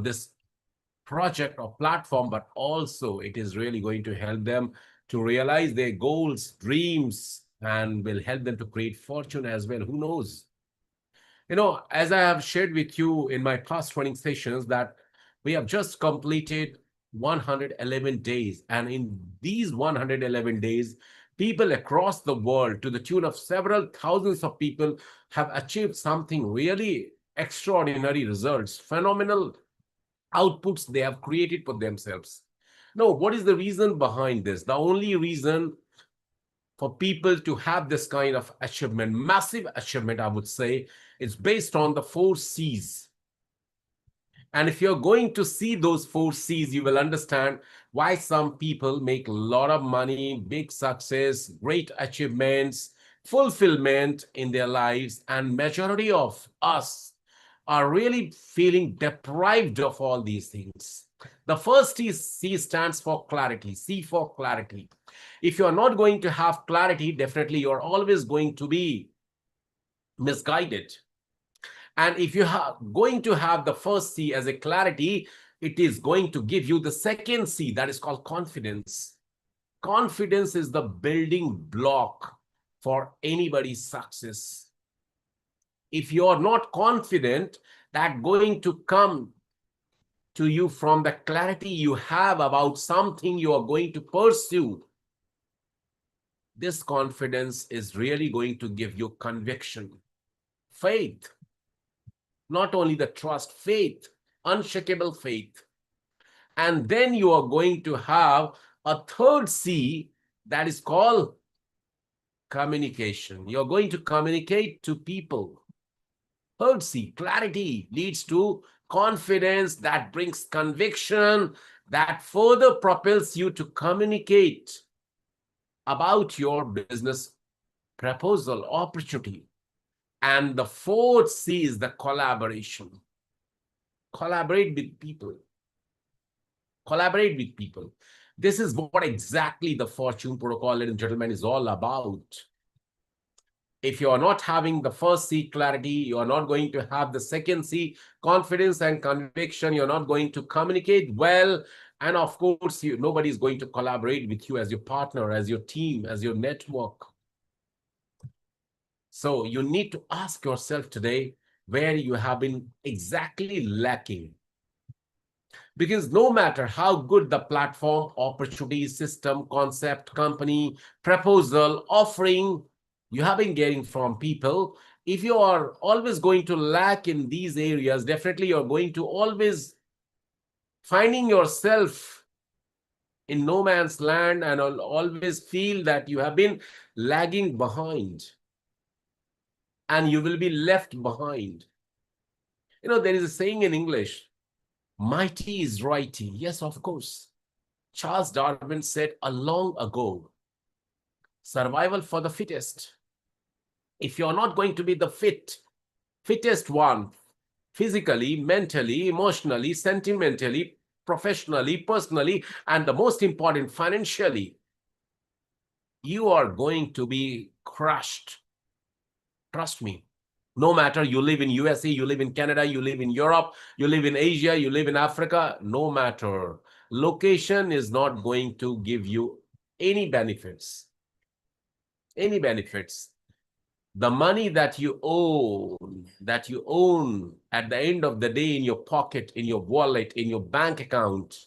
this project or platform, but also it is really going to help them to realize their goals, dreams, and will help them to create fortune as well. Who knows? As I have shared with you in my past training sessions, that we have just completed 111 days. And in these 111 days, people across the world, to the tune of several thousands of people, have achieved something really extraordinary results, phenomenal outputs they have created for themselves. Now, what is the reason behind this? The only reason for people to have this kind of achievement, massive achievement, I would say, is based on the 4 C's. And if you're going to see those 4 C's, you will understand why some people make a lot of money, big success, great achievements, fulfillment in their lives, and majority of us are really feeling deprived of all these things. The first C stands for clarity, C for clarity. If you're not going to have clarity, definitely you're always going to be misguided. And if you are going to have the first C as a clarity, it is going to give you the second C, that is called confidence. Confidence is the building block for anybody's success. If you're not confident that going to come to you from the clarity you have about something you are going to pursue, this confidence is really going to give you conviction, faith, not only the trust, faith, unshakable faith. And then you are going to have a third C that is called communication. You're going to communicate to people. Third C, clarity, leads to confidence that brings conviction that further propels you to communicate about your business proposal, opportunity. And the fourth C is the collaboration. Collaborate with people. Collaborate with people. This is what exactly the Fortune Protocol, ladies and gentlemen, is all about. If you are not having the first C, clarity, you are not going to have the second C, confidence and conviction. You're not going to communicate well. And of course, nobody is going to collaborate with you as your partner, as your team, as your network. So you need to ask yourself today where you have been exactly lacking. Because no matter how good the platform, opportunity, system, concept, company, proposal, offering you have been getting from people, if you are always going to lack in these areas, definitely you're going to always finding yourself in no man's land and always feel that you have been lagging behind and you will be left behind. There is a saying in English, mighty is righty. Yes, of course. Charles Darwin said a long ago, survival for the fittest. If you're not going to be the fittest one, physically, mentally, emotionally, sentimentally, professionally, personally, and the most important, financially, you are going to be crushed. Trust me. No matter you live in USA, you live in Canada, you live in Europe, you live in Asia, you live in Africa, no matter. Location is not going to give you any benefits. Any benefits. The money that you own at the end of the day in your pocket, in your wallet, in your bank account,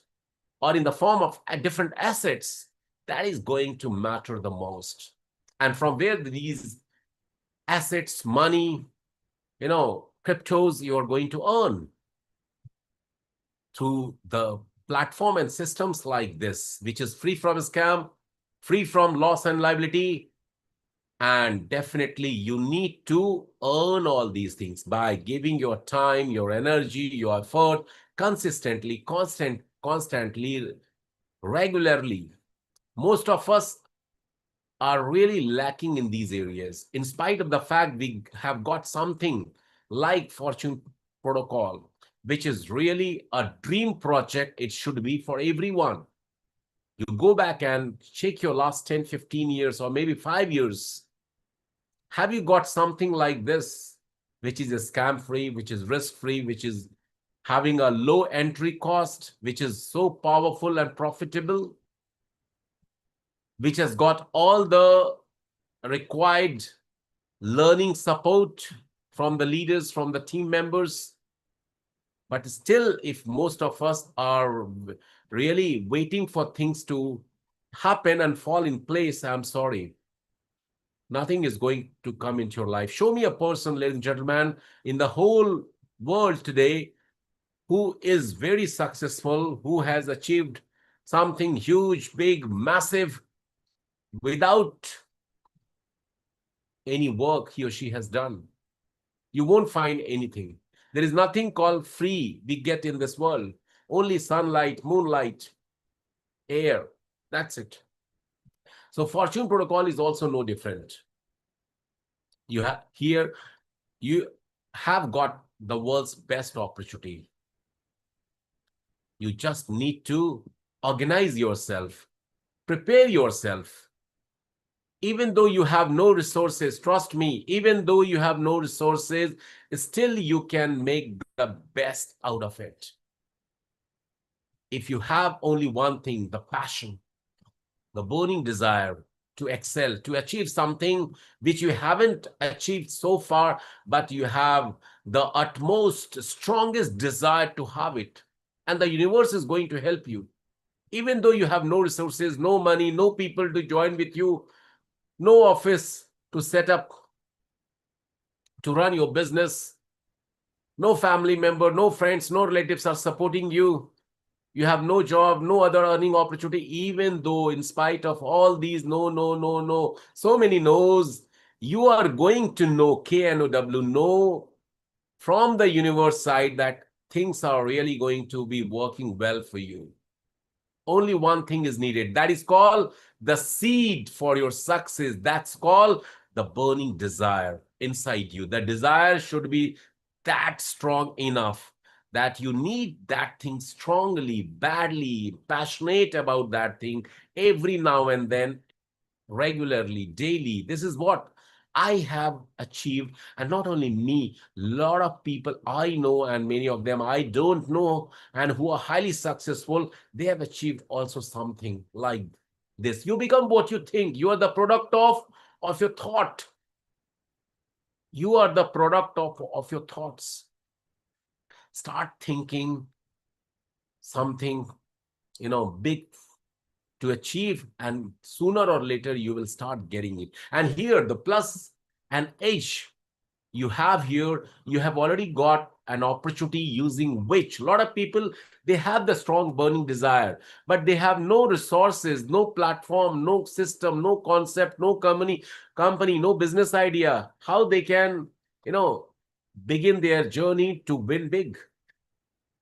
or in the form of different assets, that is going to matter the most. And from where these assets, money, cryptos you are going to earn through the platform and systems like this, which is free from scam, free from loss and liability. And definitely you need to earn all these things by giving your time, your energy, your effort consistently, constantly, regularly. Most of us are really lacking in these areas, in spite of the fact we have got something like Fortune Protocol, which is really a dream project. It should be for everyone. You go back and check your last 10, 15 years, or maybe 5 years. Have you got something like this, which is a scam-free, which is risk-free, which is having a low entry cost, which is so powerful and profitable, which has got all the required learning support from the leaders, from the team members. But still, if most of us are really waiting for things to happen and fall in place, I'm sorry, nothing is going to come into your life. Show me a person, ladies and gentlemen, in the whole world today who is very successful, who has achieved something huge, big, massive, without any work he or she has done. You won't find anything. There is nothing called free we get in this world. Only sunlight, moonlight, air. That's it. So Fortune Protocol is also no different. You have here, you have got the world's best opportunity. You just need to organize yourself, prepare yourself. Even though you have no resources, trust me, even though you have no resources, still you can make the best out of it. If you have only one thing, the passion, the burning desire to excel, to achieve something which you haven't achieved so far, but you have the utmost, strongest desire to have it, and the universe is going to help you. Even though you have no resources, no money, no people to join with you, no office to set up to run your business, no family member, no friends, no relatives are supporting you. You have no job, no other earning opportunity, even though in spite of all these no, so many no's, you are going to know, K-N-O-W, know from the universe side that things are really going to be working well for you. Only one thing is needed. That is called the seed for your success. That's called the burning desire inside you. The desire should be that strong enough that you need that thing strongly, badly, passionate about that thing every now and then, regularly, daily. This is what I have achieved. And not only me, a lot of people I know, and many of them I don't know, and who are highly successful, they have achieved also something like this. You become what you think. You are the product of your thought. You are the product of your thoughts. Start thinking something, big to achieve, and sooner or later you will start getting it. And here the plus and edge you have here, you have already got an opportunity using which a lot of people, they have the strong burning desire, but they have no resources, no platform, no system, no concept, no company, no business idea, how they can, begin their journey to win big.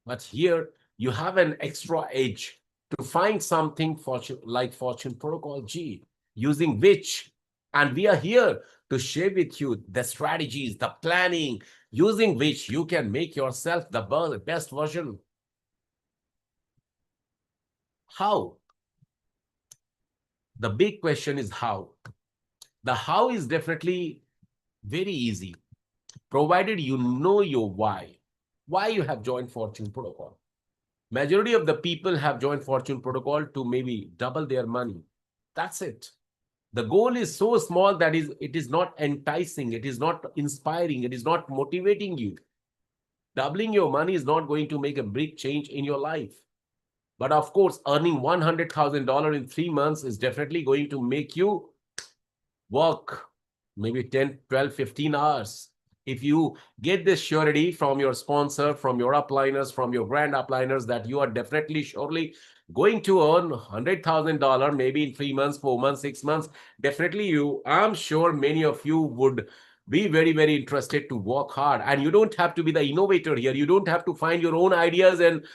But here you have an extra edge to find something like Fortune Protocol G, using which, and we are here to share with you the strategies, the planning, using which you can make yourself the best version. How? The big question is how. The how is definitely very easy, provided you know your why you have joined Fortune Protocol. Majority of the people have joined Fortune Protocol to maybe double their money. That's it. The goal is so small that it is not enticing, it is not inspiring, it is not motivating you. Doubling your money is not going to make a big change in your life. But of course, earning $100,000 in 3 months is definitely going to make you work maybe 10, 12, 15 hours. If you get this surety from your sponsor, from your upliners, from your grand upliners, that you are definitely, surely going to earn $100,000 maybe in 3 months, 4 months, 6 months, definitely I'm sure many of you would be very, very interested to work hard. And you don't have to be the innovator here. You don't have to find your own ideas and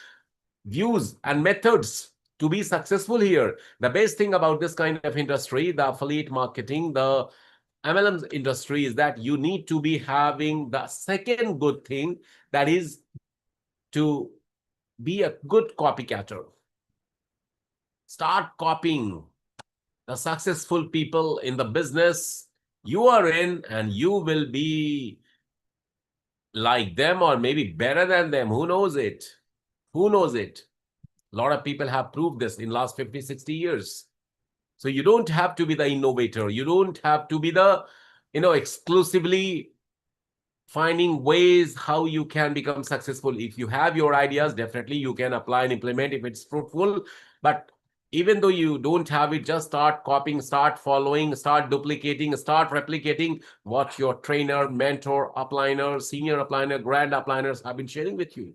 views and methods to be successful here. The best thing about this kind of industry, the affiliate marketing, the MLM industry, is that you need to be having the second good thing, that is to be a good copycatter. Start copying the successful people in the business you are in, and you will be like them or maybe better than them. Who knows it? Who knows it? A lot of people have proved this in last 50, 60 years. So you don't have to be the innovator. You don't have to be the, exclusively finding ways how you can become successful. If you have your ideas, definitely you can apply and implement if it's fruitful. But even though you don't have it, just start copying, start following, start duplicating, start replicating what your trainer, mentor, upliner, senior upliner, grand upliners have been sharing with you.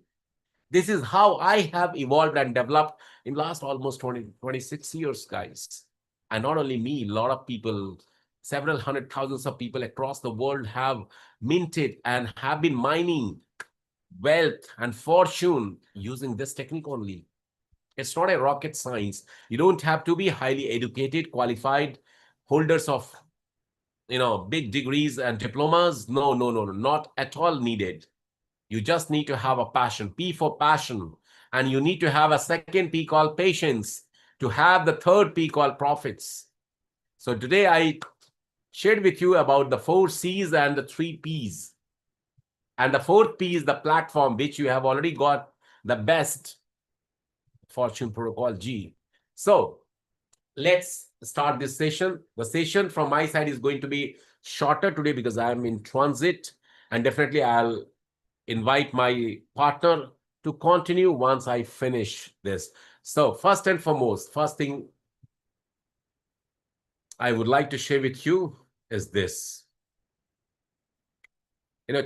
This is how I have evolved and developed in last almost 26 years, guys. And not only me, a lot of people, several hundred thousands of people across the world have minted and have been mining wealth and fortune using this technique only. It's not a rocket science. You don't have to be highly educated, qualified, holders of big degrees and diplomas. No, no, no, no, not at all needed. You just need to have a passion, P for passion. And you need to have a second P called patience, to have the third P called profits. So today I shared with you about the 4 C's and the 3 P's. And the fourth P is the platform, which you have already got the best, Fortune Protocol G. So let's start this session. The session from my side is going to be shorter today because I am in transit, and definitely I'll invite my partner to continue once I finish this. So first and foremost, first thing I would like to share with you is this.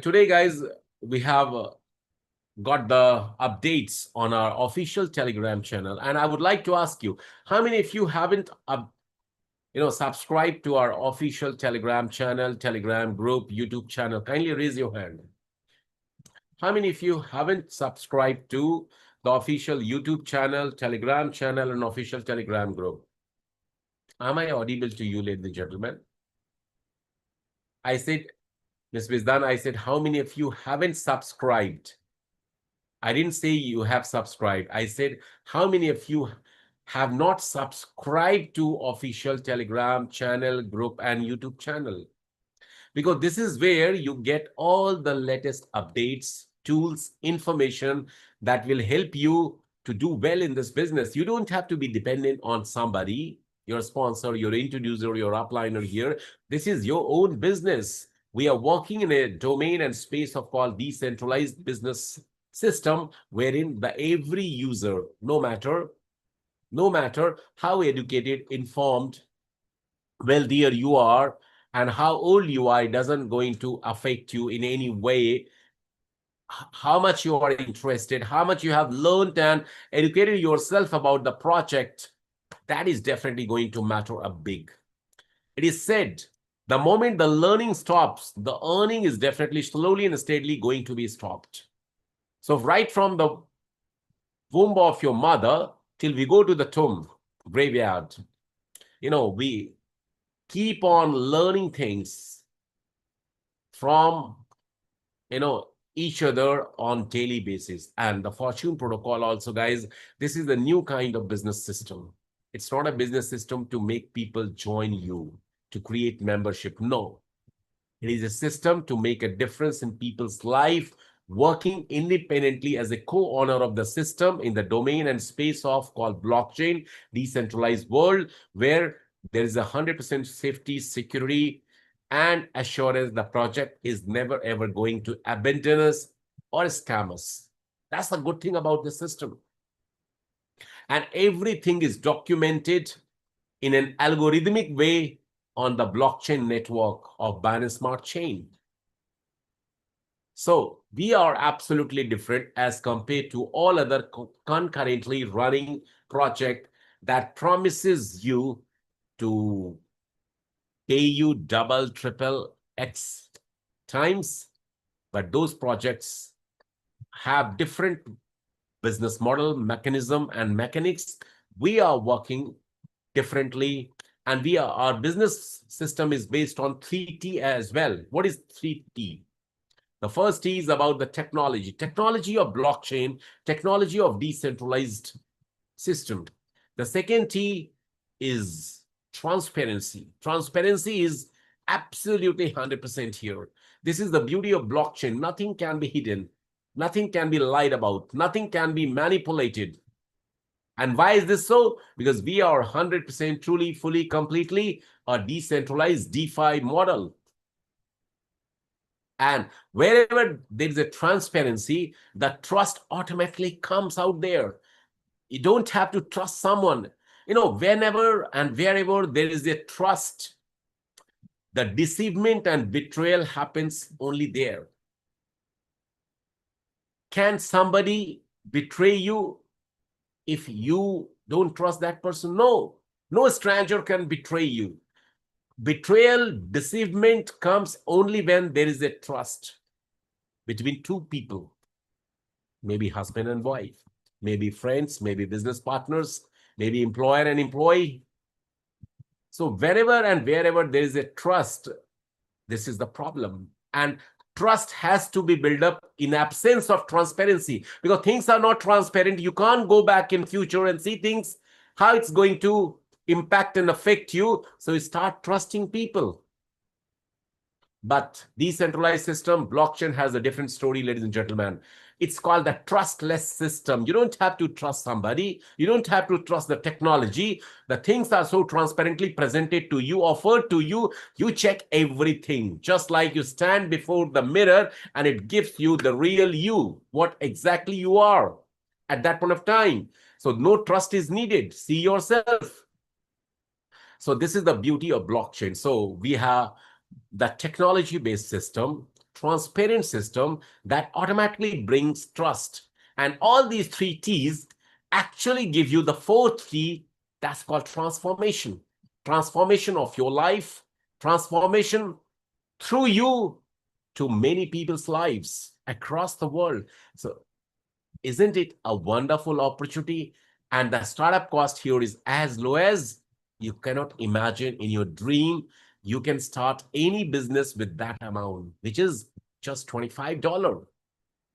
Today, guys, we have got the updates on our official Telegram channel. And I would like to ask you, how many of you haven't subscribed to our official Telegram channel, Telegram group, YouTube channel? Kindly raise your hand. How many of you haven't subscribed to the official YouTube channel, Telegram channel, and official Telegram group? Am I audible to you, ladies and gentlemen? I said, Ms. Vizdan, I said, how many of you haven't subscribed? I didn't say you have subscribed. I said, how many of you have not subscribed to official Telegram channel, group, and YouTube channel? Because this is where you get all the latest updates, tools, information that will help you to do well in this business. You don't have to be dependent on somebody, your sponsor, your introducer, your upliner here. This is your own business. We are working in a domain and space of called decentralized business system, wherein every user, no matter how educated, informed, wealthier you are, and how old you are, it doesn't going to affect you in any way. How much you are interested, how much you have learned and educated yourself about the project, that is definitely going to matter a big. It is said, the moment the learning stops, the earning is definitely slowly and steadily going to be stopped. So right from the womb of your mother till we go to the tomb, graveyard, we keep on learning things from, each other on daily basis. And the Fortune Protocol also, guys, this is a new kind of business system. It's not a business system to make people join you, to create membership. No, it is a system to make a difference in people's life, working independently as a co-owner of the system in the domain and space of called blockchain, decentralized world, where there is 100% safety, security, and assurance the project is never ever going to abandon us or scam us. That's the good thing about the system. And everything is documented in an algorithmic way on the blockchain network of Binance Smart Chain. So we are absolutely different as compared to all other concurrently running project that promises you to pay you double, triple, X times. But those projects have different business model, mechanism, and mechanics. We are working differently, and our business system is based on 3T as well. What is 3T? The first T is about the technology of blockchain, technology of decentralized system. The second T is transparency. Transparency is Absolutely 100% here. This is the beauty of blockchain. Nothing can be hidden. Nothing can be lied about. Nothing can be manipulated. And why is this so? Because we are 100% truly, fully, completely a decentralized DeFi model. And wherever there is a transparency, the trust automatically comes out there. You don't have to trust someone. Whenever and wherever there is a trust, the deceivement and betrayal happens only there. Can somebody betray you if you don't trust that person? No. No stranger can betray you. Betrayal, deceivement comes only when there is a trust between two people, maybe husband and wife, maybe friends, maybe business partners, maybe employer and employee. So wherever and wherever there is a trust, this is the problem. And trust has to be built up in absence of transparency, because things are not transparent. You can't go back in future and see things, how it's going to impact and affect you. So you start trusting people. But decentralized system, blockchain has a different story, ladies and gentlemen. It's called the trustless system. You don't have to trust somebody. You don't have to trust the technology. The things are so transparently presented to you, offered to you. You check everything, just like you stand before the mirror and it gives you the real you, what exactly you are at that point of time. So no trust is needed. See yourself. So this is the beauty of blockchain. So we have the technology-based system, transparent system that automatically brings trust. And all these three T's actually give you the fourth T, that's called transformation. Transformation of your life, transformation through you to many people's lives across the world. So isn't it a wonderful opportunity? And the startup cost here is as low as you cannot imagine in your dream. You can start any business with that amount, which is just $25.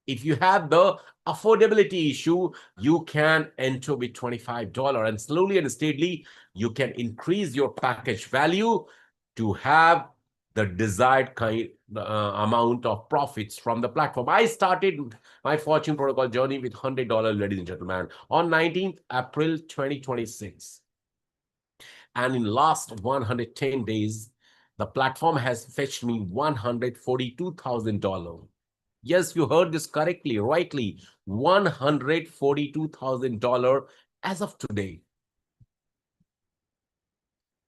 If you have the affordability issue, you can enter with $25, and slowly and steadily, you can increase your package value to have the desired amount of profits from the platform. I started my Fortune Protocol journey with $100, ladies and gentlemen, on 19th April 2026. And in last 110 days, the platform has fetched me $142,000. Yes, you heard this correctly, rightly. $142,000 as of today.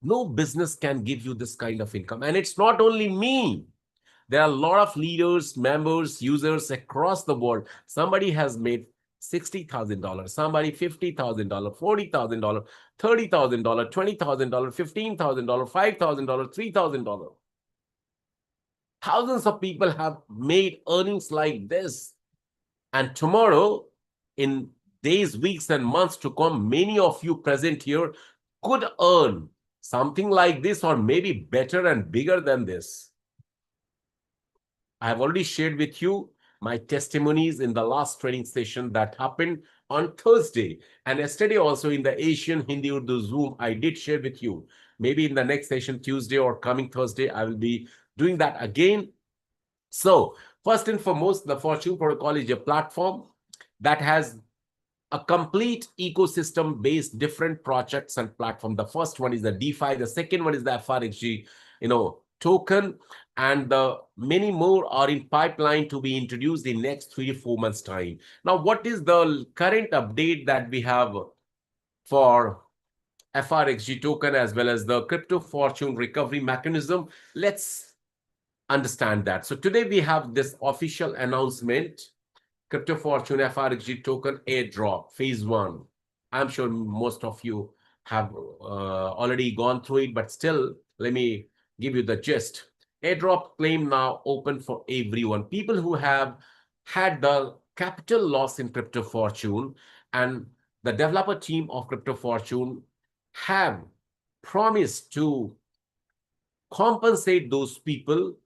No business can give you this kind of income. And it's not only me. There are a lot of leaders, members, users across the world. Somebody has made $60,000, somebody $50,000, $40,000, $30,000, $20,000, $15,000, $5,000, $3,000. Thousands of people have made earnings like this. And tomorrow, in days, weeks, and months to come, many of you present here could earn something like this, or maybe better and bigger than this. I have already shared with you my testimonies in the last training session that happened on Thursday. And yesterday also in the Asian Hindi Urdu Zoom, I did share with you. Maybe in the next session, Tuesday or coming Thursday, I will be doing that again. So first and foremost, the Fortune Protocol is a platform that has a complete ecosystem based different projects and platform. The first one is the DeFi. The second one is the FRXG, token, and the many more are in pipeline to be introduced in next 3 to 4 months time. Now, what is the current update that we have for FRXG token as well as the crypto fortune recovery mechanism? Let's understand that. So today we have this official announcement. Crypto Fortune FRXG token airdrop phase 1. I'm sure most of you have already gone through it, but still, let me give you the gist. Airdrop claim now open for everyone. People who have had the capital loss in Crypto Fortune, and the developer team of Crypto Fortune have promised to compensate those people.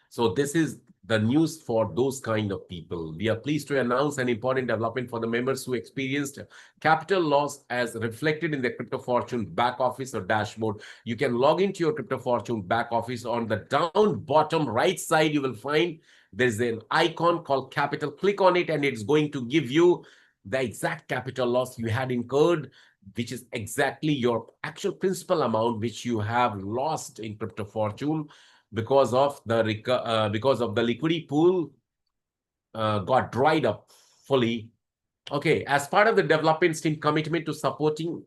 So this is the news for those kind of people. We are pleased to announce an important development for the members who experienced capital loss as reflected in the Crypto Fortune back office or dashboard. You can log into your Crypto Fortune back office. On the down bottom right side, you will find there's an icon called capital. Click on it and it's going to give you the exact capital loss you had incurred, which is exactly your actual principal amount which you have lost in Crypto Fortune because of the liquidity pool got dried up fully. Okay, as part of the development team commitment to supporting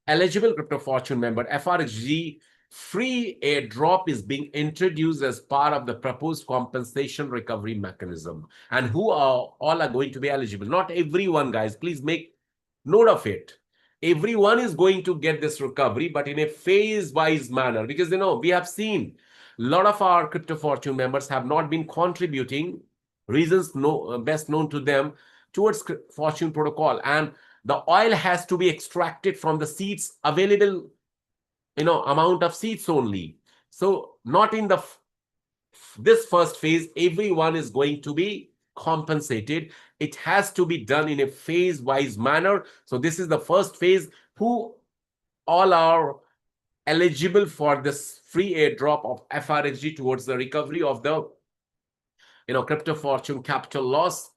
eligible Crypto Fortune member, FRXG free airdrop is being introduced as part of the proposed compensation recovery mechanism. And who are all are going to be eligible? Not everyone, guys. Please make note of it. Everyone is going to get this recovery, but in a phase-wise manner, because we have seen a lot of our Crypto Fortune members have not been contributing, reasons best known to them, towards Fortune protocol, and the oil has to be extracted from the seeds available, amount of seeds only. So not in this first phase, everyone is going to be compensated. It has to be done in a phase-wise manner. So this is the first phase. Who all are eligible for this free airdrop of FRXG towards the recovery of the Crypto Fortune capital loss?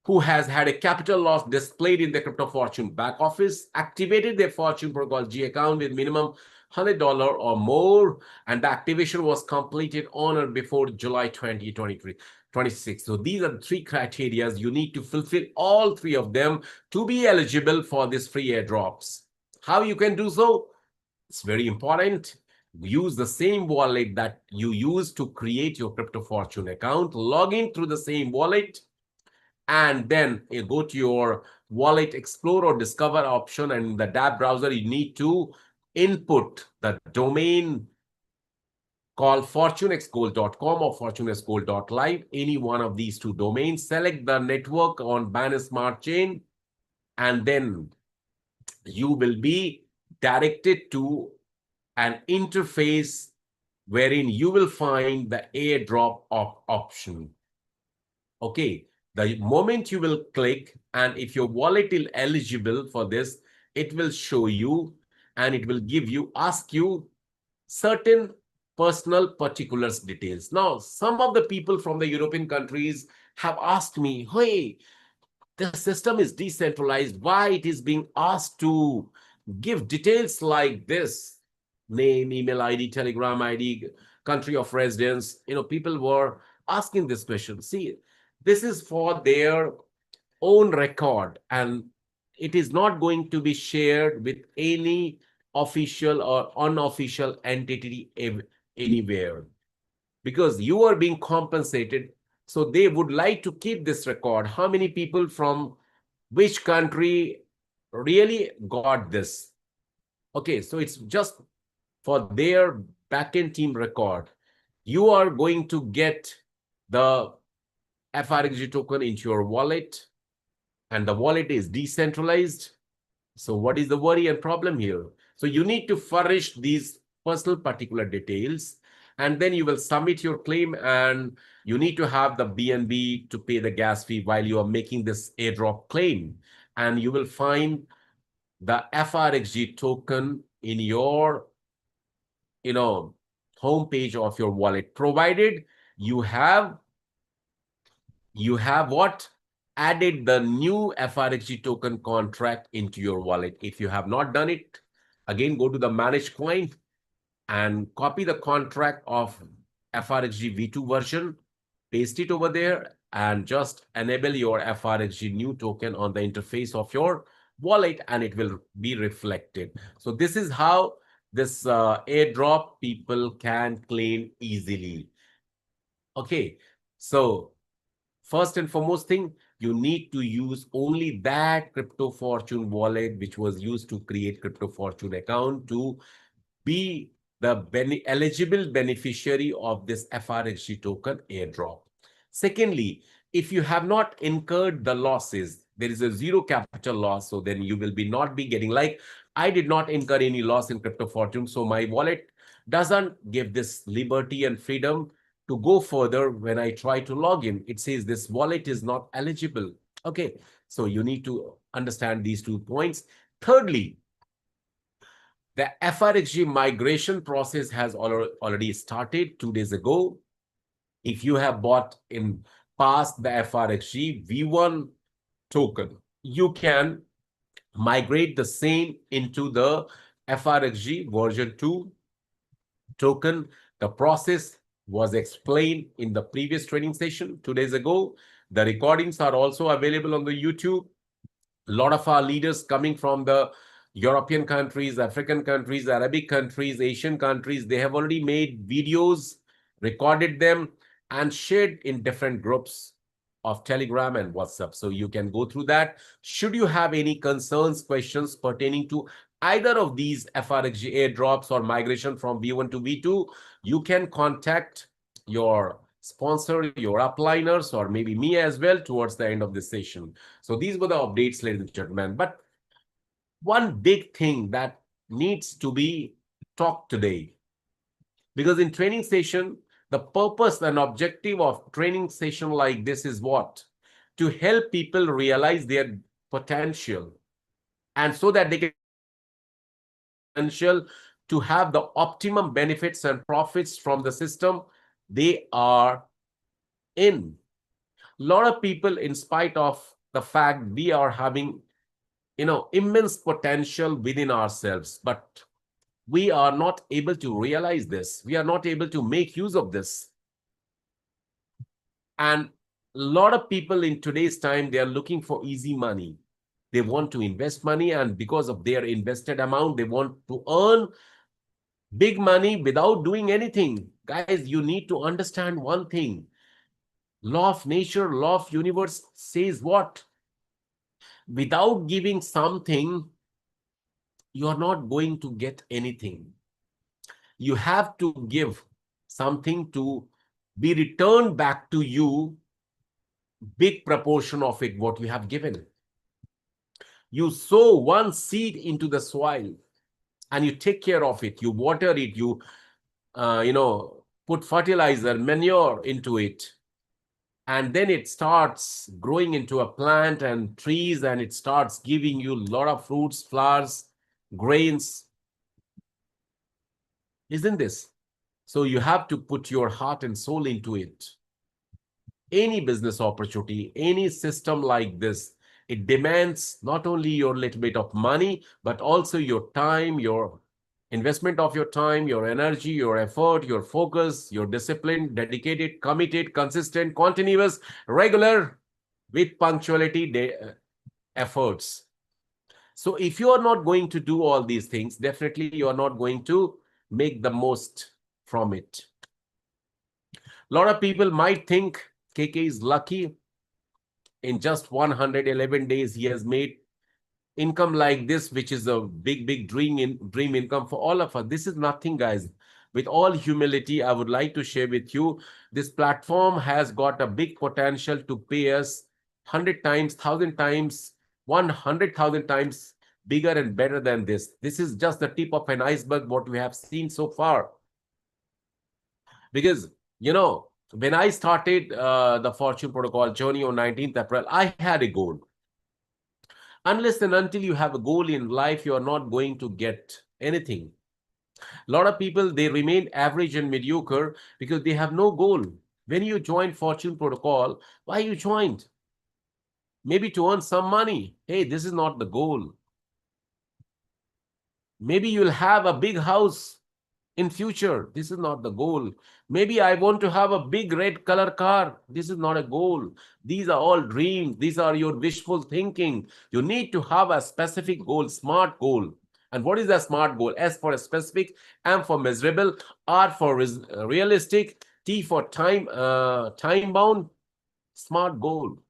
Who has had a capital loss displayed in the Crypto Fortune back office, activated their Fortune Protocol G account with minimum $100 or more, and the activation was completed on or before July 2026. So these are the three criteria. You need to fulfill all three of them to be eligible for this free airdrops. How you can do so? It's very important. Use the same wallet that you use to create your Crypto Fortune account. Log in through the same wallet, and then you go to your wallet explore or discover option, and in the dApp browser you need to input the domain called fortunexgold.com or fortunexgold.live, any one of these two domains. Select the network on Binance Smart Chain, and then you will be directed to an interface wherein you will find the airdrop option. Okay. The moment you will click, and if your wallet is eligible for this, it will show you, and it will ask you certain personal particulars details. Now, some of the people from the European countries have asked me, hey, the system is decentralized. Why it is being asked to give details like this? Name, email ID, Telegram ID, country of residence. People were asking this question. See, this is for their own record, and it is not going to be shared with any official or unofficial entity anywhere, because you are being compensated. So they would like to keep this record. How many people from which country really got this? Okay, so it's just for their backend team record. You are going to get the FRXG token into your wallet, and the wallet is decentralized. So what is the worry and problem here? So you need to furnish these personal particular details, and then you will submit your claim, and you need to have the BNB to pay the gas fee while you are making this airdrop claim. And you will find the FRXG token in your homepage of your wallet, provided you have what? Added the new FRXG token contract into your wallet. If you have not done it, again, go to the Manage Coin and copy the contract of FRXG V2 version, paste it over there, and just enable your FRXG new token on the interface of your wallet, and it will be reflected. So this is how this airdrop people can claim easily. Okay, so first and foremost thing, you need to use only that Crypto Fortune wallet which was used to create Crypto Fortune account to be the eligible beneficiary of this FRXG token airdrop. Secondly, if you have not incurred the losses, there is a zero capital loss, so then you will not be getting, like I did not incur any loss in Crypto Fortune, so my wallet doesn't give this liberty and freedom to go further, when I try to log in, it says this wallet is not eligible. Okay, so you need to understand these 2 points. Thirdly, the FRXG migration process has already started 2 days ago. If you have bought in past the FRXG V1 token, you can migrate the same into the FRXG version 2 token. The process was explained in the previous training session 2 days ago. The recordings are also available on the YouTube. A lot of our leaders coming from the European countries, African countries, Arabic countries, Asian countries, they have already made videos, recorded them, and shared in different groups of Telegram and WhatsApp. So you can go through that. Should you have any concerns, questions pertaining to either of these FRXG airdrops or migration from V1 to V2, you can contact your sponsor, your upliners, or maybe me as well towards the end of this session. So these were the updates, ladies and gentlemen. But one big thing that needs to be talked today, because in training session, the purpose and objective of training session like this is what? To help people realize their potential, and so that they can potential to have the optimum benefits and profits from the system they are in. A lot of people, in spite of the fact we are having, immense potential within ourselves, but we are not able to realize this. We are not able to make use of this. And a lot of people in today's time, they are looking for easy money. They want to invest money, and because of their invested amount, they want to earn big money without doing anything. Guys, you need to understand one thing. Law of nature, law of universe says what? Without giving something, you are not going to get anything. You have to give something to be returned back to you, big proportion of it, what you have given. You sow one seed into the soil and you take care of it. You water it, you put fertilizer, manure into it. And then it starts growing into a plant and trees, and it starts giving you a lot of fruits, flowers, grains. Isn't this? So you have to put your heart and soul into it. Any business opportunity, any system like this, it demands not only your little bit of money, but also your time, your investment of your time, your energy, your effort, your focus, your discipline, dedicated, committed, consistent, continuous, regular, with punctuality efforts. So if you are not going to do all these things, definitely you are not going to make the most from it. A lot of people might think KK is lucky. In just 111 days, he has made income like this, which is a big dream income for all of us. This is nothing, guys. With all humility, I would like to share with you, this platform has got a big potential to pay us 100 times, 1,000 times, 100,000 times bigger and better than this. This is just the tip of an iceberg, what we have seen so far. Because, when I started the Fortune Protocol journey on 19th April, I had a goal. Unless and until you have a goal in life, you are not going to get anything. A lot of people, they remain average and mediocre because they have no goal. When you joined Fortune Protocol, why you joined? Maybe to earn some money. Hey, this is not the goal. Maybe you'll have a big house in future. This is not the goal. Maybe I want to have a big red color car. This is not a goal. These are all dreams. These are your wishful thinking. You need to have a specific goal, smart goal. And what is a smart goal? S for specific, M for measurable, R for realistic, T for time bound. Smart goal.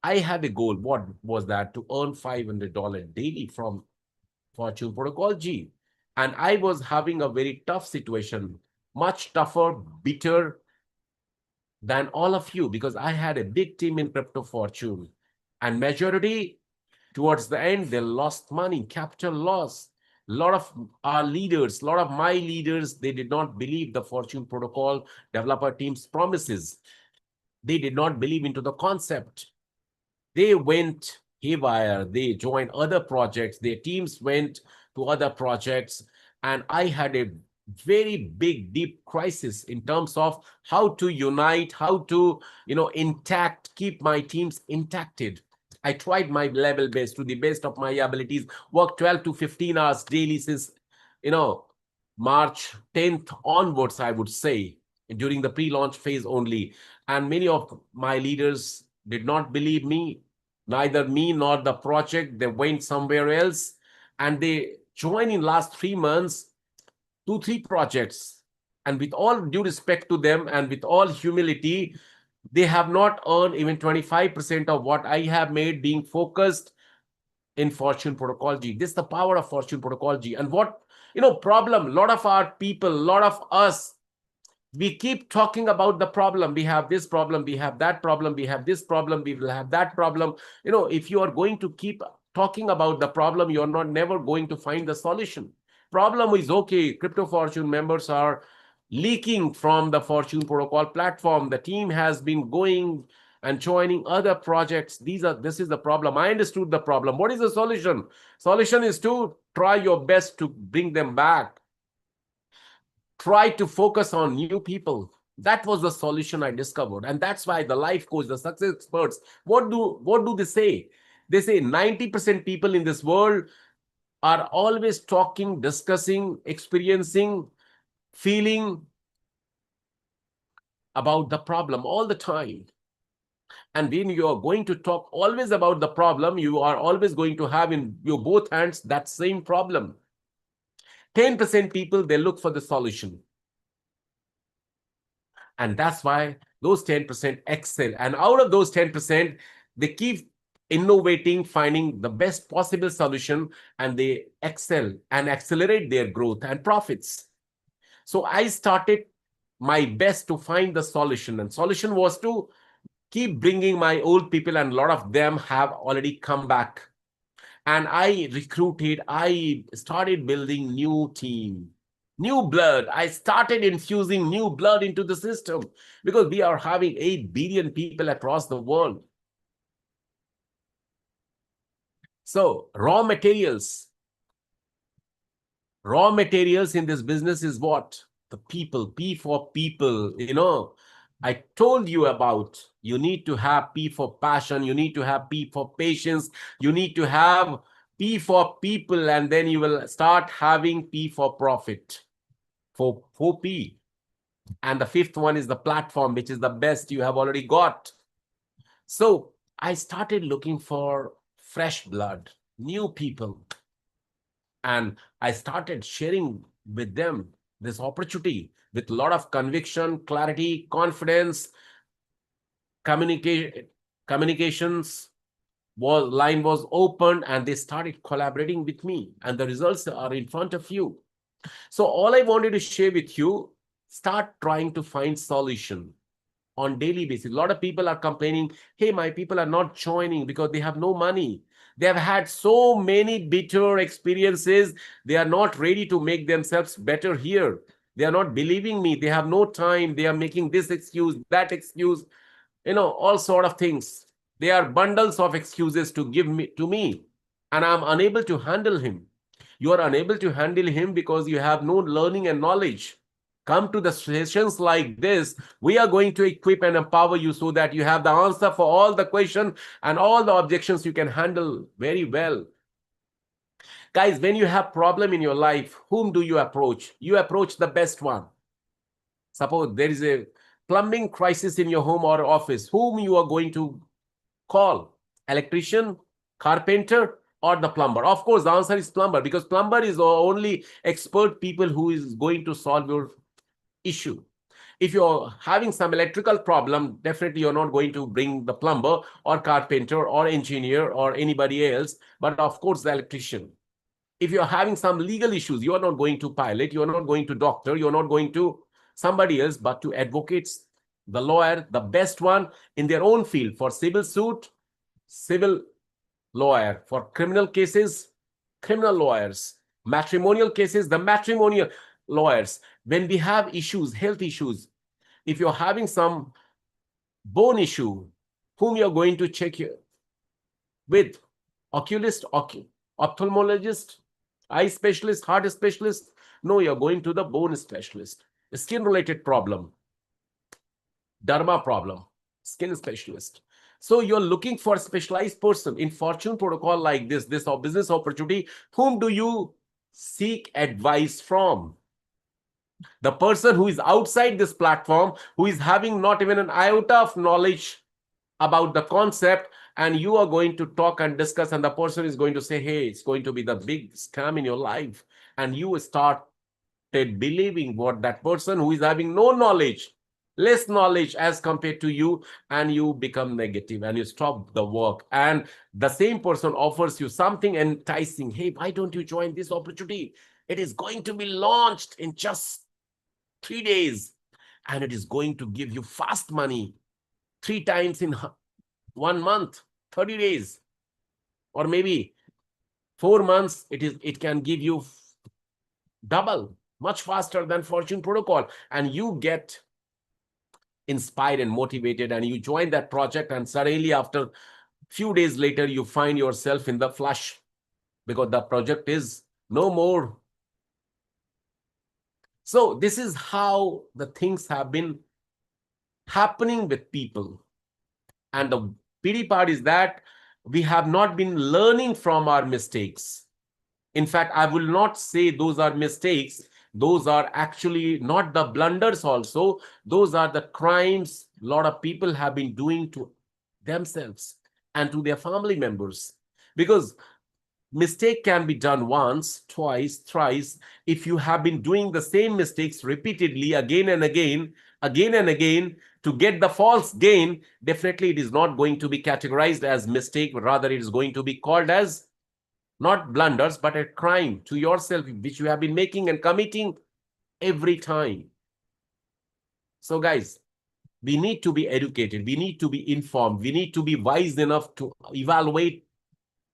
I had a goal. What was that? To earn $500 daily from Fortune Protocol G. And I was having a very tough situation, much tougher, bitter than all of you, because I had a big team in Crypto Fortune. And majority, towards the end, they lost money, capital loss. A lot of our leaders, a lot of my leaders, they did not believe the Fortune Protocol developer team's promises. They did not believe into the concept. They went haywire. They joined other projects. Their teams went to other projects. And I had a very big, deep crisis in terms of how to unite, how to, keep my teams intacted. I tried my level best to the best of my abilities, worked 12 to 15 hours daily since, March 10th onwards, I would say, during the pre-launch phase only. And many of my leaders did not believe me, neither me nor the project. They went somewhere else, and they joined in last 3 months, 2, 3 projects. And with all due respect to them and with all humility, they have not earned even 25% of what I have made being focused in Fortune Protocol G. This is the power of Fortune Protocol G. And what, problem, a lot of our people, a lot of us, we keep talking about the problem. We have this problem, we have that problem, we have this problem, we will have that problem. If you are going to keep talking about the problem, you're not never going to find the solution. Problem is, okay, Crypto Fortune members are leaking from the Fortune Protocol platform. The team has been going and joining other projects. This is the problem. I understood the problem. What is the solution? Solution is to try your best to bring them back. Try to focus on new people. That was the solution I discovered. And that's why the life coach, the success experts, what do they say? They say 90% people in this world are always talking, discussing, experiencing, feeling about the problem all the time. And when you are going to talk always about the problem, you are always going to have in your both hands that same problem. 10% people, they look for the solution. And that's why those 10% excel. And out of those 10%, they keep innovating, finding the best possible solution, and they excel and accelerate their growth and profits. So I started my best to find the solution. And solution was to keep bringing my old people, and a lot of them have already come back. And I recruited, I started building new team, new blood. I started infusing new blood into the system because we are having 8 billion people across the world. So raw materials in this business is what? The people, P for people, I told you about. You need to have P for passion. You need to have P for patience. You need to have P for people, and then you will start having P for profit. For 4P. And the 5th one is the platform, which is the best you have already got. So I started looking for fresh blood, new people. And I started sharing with them this opportunity with a lot of conviction, clarity, confidence. Communications line was opened, and they started collaborating with me, and the results are in front of you. So all I wanted to share with you, start trying to find solution on daily basis. A lot of people are complaining, hey, my people are not joining because they have no money. They have had so many bitter experiences. They are not ready to make themselves better here. They are not believing me. They have no time. They are making this excuse, that excuse, all sort of things. They are bundles of excuses to give to me, and I'm unable to handle him. You are unable to handle him because you have no learning and knowledge. Come to the sessions like this. We are going to equip and empower you so that you have the answer for all the questions and all the objections you can handle very well. Guys, when you have problem in your life, whom do you approach? You approach the best one. Suppose there is a plumbing crisis in your home or office. Whom you are going to call? Electrician, carpenter, or the plumber? Of course, the answer is plumber, because plumber is the only expert people who is going to solve your issue. If you're having some electrical problem, definitely you're not going to bring the plumber or carpenter or engineer or anybody else, but of course the electrician. If you're having some legal issues, you are not going to pilot, you're not going to doctor, you're not going to somebody else, but to advocates, the lawyer, the best one in their own field. For civil suit, civil lawyer. For criminal cases, criminal lawyers. Matrimonial cases, the matrimonial lawyers, when we have issues, health issues, if you're having some bone issue, whom you're going to check with? Oculist, ophthalmologist, eye specialist, heart specialist? No, you're going to the bone specialist. Skin related problem, derma problem, skin specialist. So you're looking for a specialized person. In Fortune protocol like this business opportunity, whom do you seek advice from? The person who is outside this platform, who is having not even an iota of knowledge about the concept, and you are going to talk and discuss, and the person is going to say, hey, it's going to be the big scam in your life. And you started believing what that person who is having no knowledge, less knowledge as compared to you, and you become negative and you stop the work. And the same person offers you something enticing. Hey, why don't you join this opportunity? It is going to be launched in just 3 days, and it is going to give you fast money 3 times in 1 month, 30 days, or maybe 4 months. It can give you double, much faster than Fortune protocol. And you get inspired and motivated, and you join that project, and suddenly after few days later, you find yourself in the flush because the project is no more. So this is how the things have been happening with people. And the pity part is that we have not been learning from our mistakes. In fact, I will not say those are mistakes. Those are actually not the blunders also. Those are the crimes a lot of people have been doing to themselves and to their family members. Because mistake can be done once, twice, thrice. If you have been doing the same mistakes repeatedly again and again, to get the false gain, definitely it is not going to be categorized as mistake, but rather it is going to be called as not blunders, but a crime to yourself, which you have been making and committing every time. So guys, we need to be educated. We need to be informed. We need to be wise enough to evaluate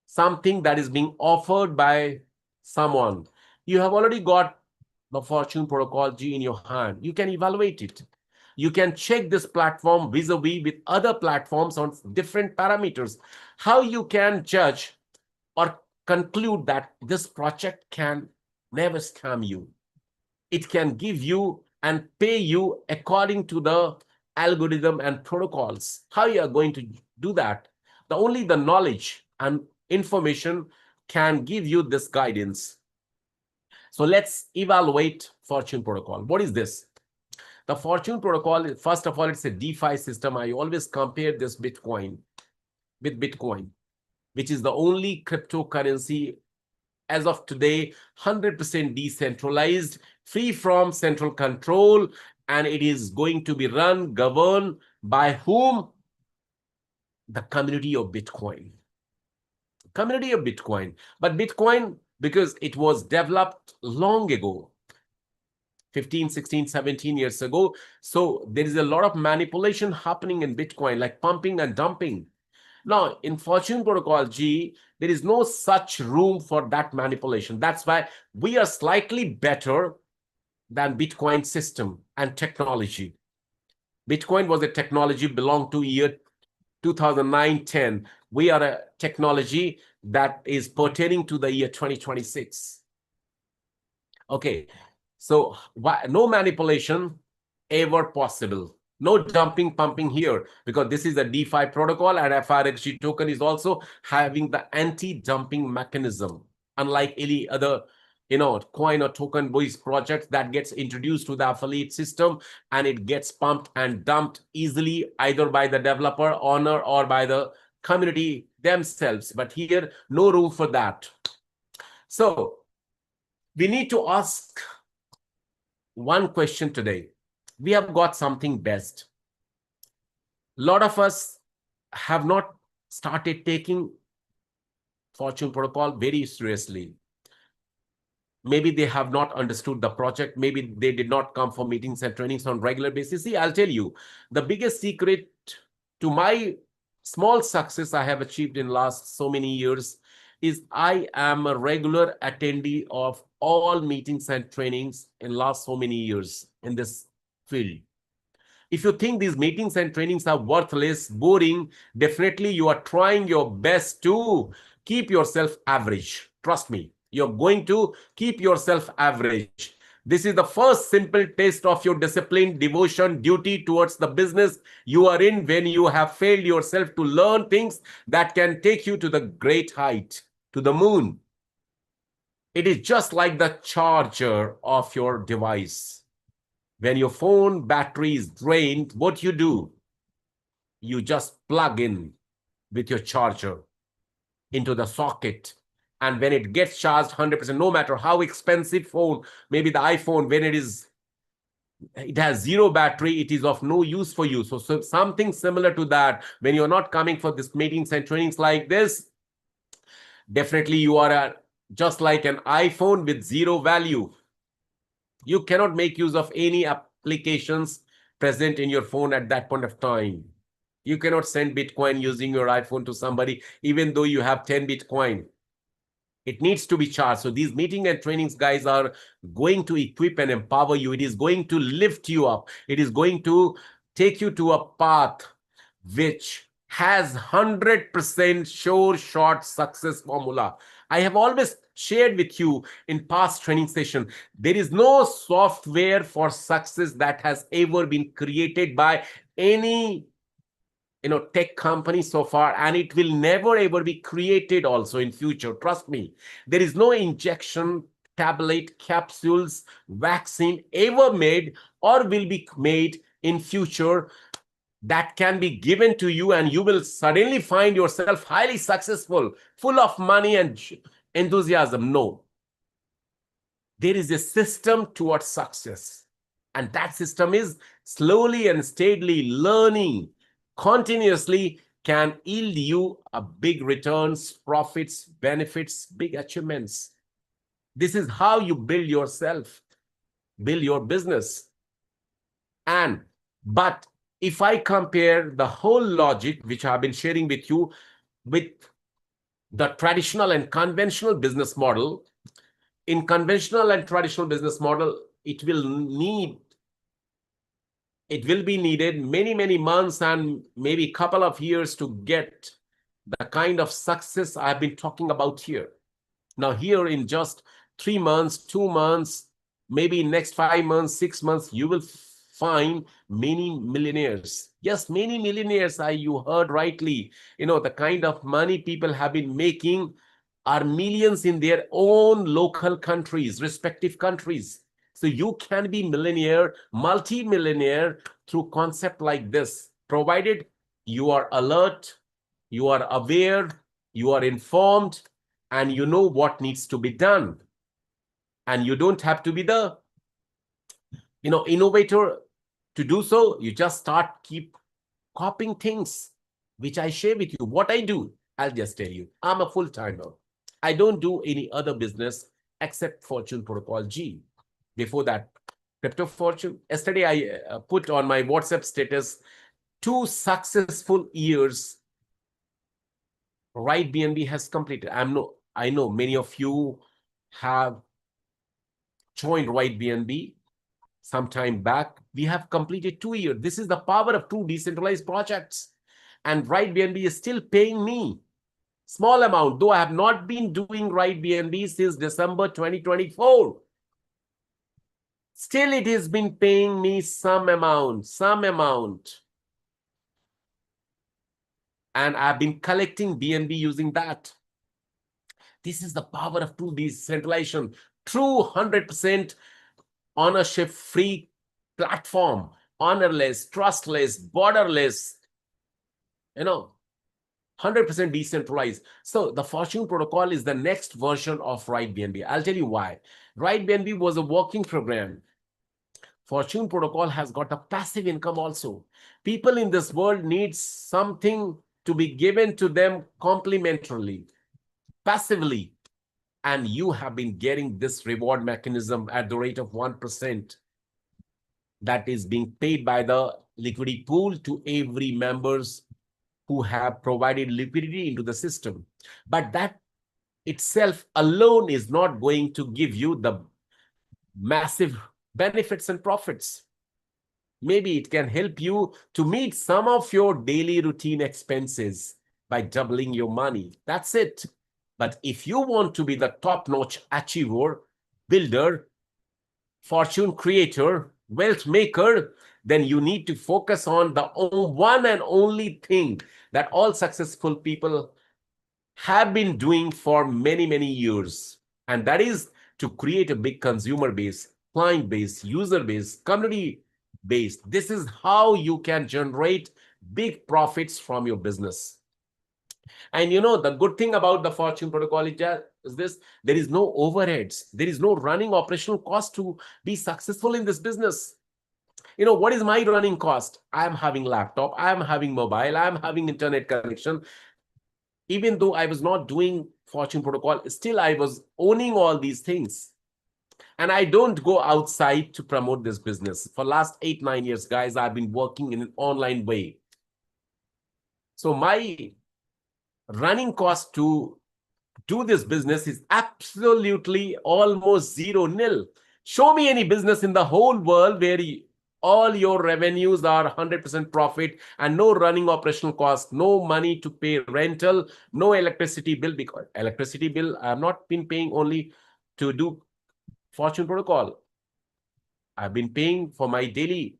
something that is being offered by someone. You have already got the Fortune Protocol G in your hand. You can evaluate it. You can check this platform vis-a-vis with other platforms on different parameters. How you can judge or conclude that this project can never scam you. It can give you and pay you according to the algorithm and protocols. How you are going to do that? Only the knowledge and information can give you this guidance. So let's evaluate Fortune Protocol. What is this? The Fortune Protocol, first of all, it's a DeFi system. I always compare this Bitcoin with Bitcoin, which is the only cryptocurrency as of today, 100% decentralized, free from central control, and it is going to be governed by whom? The community of Bitcoin. Community of Bitcoin. But Bitcoin, because it was developed long ago, 15, 16, 17 years ago, so there is a lot of manipulation happening in Bitcoin, like pumping and dumping. Now, in Fortune Protocol G, there is no such room for that manipulation. That's why we are slightly better than Bitcoin system and technology. Bitcoin was a technology belonged to year 2009-10. We are a technology that is pertaining to the year 2026. Okay, so no manipulation ever possible. No dumping, pumping here, because this is a DeFi protocol, and FRXG token is also having the anti-dumping mechanism, unlike any other coin or token-based project that gets introduced to the affiliate system, and it gets pumped and dumped easily, either by the developer, owner, or by the community themselves. But here, no room for that. So we need to ask one question today. We have got something best. A lot of us have not started taking Fortune Protocol very seriously. Maybe they have not understood the project. Maybe they did not come for meetings and trainings on regular basis. See, I'll tell you, the biggest secret to my small success I have achieved in last so many years is I am a regular attendee of all meetings and trainings in last so many years in this field. If you think these meetings and trainings are worthless, boring, definitely you are trying your best to keep yourself average. Trust me, you're going to keep yourself average. This is the first simple test of your discipline, devotion, duty towards the business you are in when you have failed yourself to learn things that can take you to the great height, to the moon. It is just like the charger of your device. When your phone battery is drained, what you do? You just plug in with your charger into the socket. And when it gets charged 100%, no matter how expensive phone, maybe the iPhone, when it has zero battery, it is of no use for you. So something similar to that, when you're not coming for this meetings and trainings like this, definitely you are just like an iPhone with zero value. You cannot make use of any applications present in your phone at that point of time. You cannot send Bitcoin using your iPhone to somebody, even though you have 10 Bitcoin. It needs to be charged. So these meeting and trainings guys are going to equip and empower you. It is going to lift you up. It is going to take you to a path which has 100% sure short success formula. I have always shared with you in past training session, there is no software for success that has ever been created by any tech company so far, and it will never ever be created also in future. Trust me, there is no injection, tablet, capsules, vaccine ever made or will be made in future that can be given to you and you will suddenly find yourself highly successful, full of money and enthusiasm. No. There is a system towards success. And that system is slowly and steadily learning continuously can yield you a big returns, profits, benefits, big achievements. This is how you build yourself, build your business. But if I compare the whole logic, which I've been sharing with you, with the traditional and conventional business model, in conventional and traditional business model, it will be needed many months and maybe a couple of years to get the kind of success I've been talking about here. Now here in just 3 months, 2 months, maybe next 5 months, 6 months, you will find many millionaires. Yes, many millionaires, you heard rightly. The kind of money people have been making are millions in their own local countries, respective countries. So you can be millionaire, multi-millionaire through concept like this, provided you are alert, you are aware, you are informed, and you know what needs to be done. And you don't have to be the innovator to do so. You just keep copying things, which I share with you. What I do, I'll just tell you. I'm a full-timer. I don't do any other business except Fortune Protocol G. Before that, Crypto Fortune. Yesterday, I put on my WhatsApp status 2 successful years Right BNB has completed. I know many of you have joined Right BNB some time back. We have completed 2 years. This is the power of 2 decentralized projects. And Right BNB is still paying me small amount, though I have not been doing Right BNB since December 2024. Still, it has been paying me some amount. And I've been collecting BNB using that. This is the power of true decentralization, true 100% ownership-free platform, ownerless, trustless, borderless, 100% decentralized. So the Fortune Protocol is the next version of Right BNB. I'll tell you why. Right BNB was a working program. Fortune Protocol has got a passive income also. People in this world need something to be given to them complementarily, passively. And you have been getting this reward mechanism at the rate of 1% that is being paid by the liquidity pool to every members who have provided liquidity into the system. But that itself alone is not going to give you the massive benefits and profits. Maybe it can help you to meet some of your daily routine expenses by doubling your money. That's it. But if you want to be the top-notch achiever, builder, fortune creator, wealth maker, then you need to focus on the one and only thing that all successful people have been doing for many, many years. And that is to create a big consumer base, client base, user base, community base. This is how you can generate big profits from your business. And you know, the good thing about the Fortune protocol is this: there is no overheads, there is no running operational cost to be successful in this business. You know, what is my running cost? I am having laptop, I am having mobile, I am having internet connection. Even though I was not doing Fortune protocol, still I was owning all these things. And I don't go outside to promote this business. For last 8-9 years, guys, I've been working in an online way. So my running cost to do this business is absolutely almost zero, nil. Show me any business in the whole world where all your revenues are 100% profit and no running operational cost, no money to pay rental, no electricity bill. Because electricity bill, I have not been paying only to do Fortune protocol. I've been paying for my daily,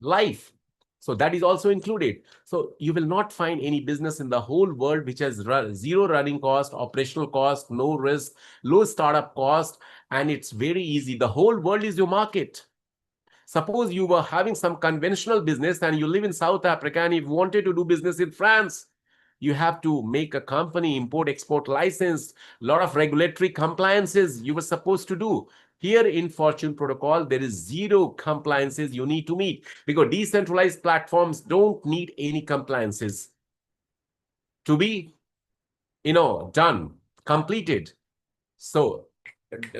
life. So that is also included. So you will not find any business in the whole world which has zero running cost, operational cost, no risk, low startup cost, and it's very easy. The whole world is your market. Suppose you were having some conventional business and you live in South Africa and you wanted to do business in France, you have to make a company, import-export license, a lot of regulatory compliances you were supposed to do. Here in Fortune protocol, there is zero compliances you need to meet because decentralized platforms don't need any compliances to be, done, completed. So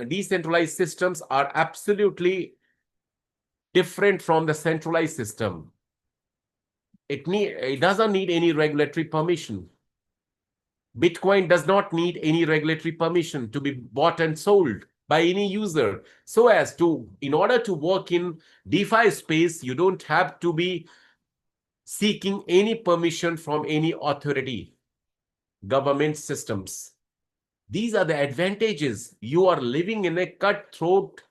decentralized systems are absolutely different from the centralized system. It doesn't need any regulatory permission. Bitcoin does not need any regulatory permission to be bought and sold by any user. So as to, in order to work in DeFi space, you don't have to be seeking any permission from any authority, government systems. These are the advantages. You are living in a cutthroat,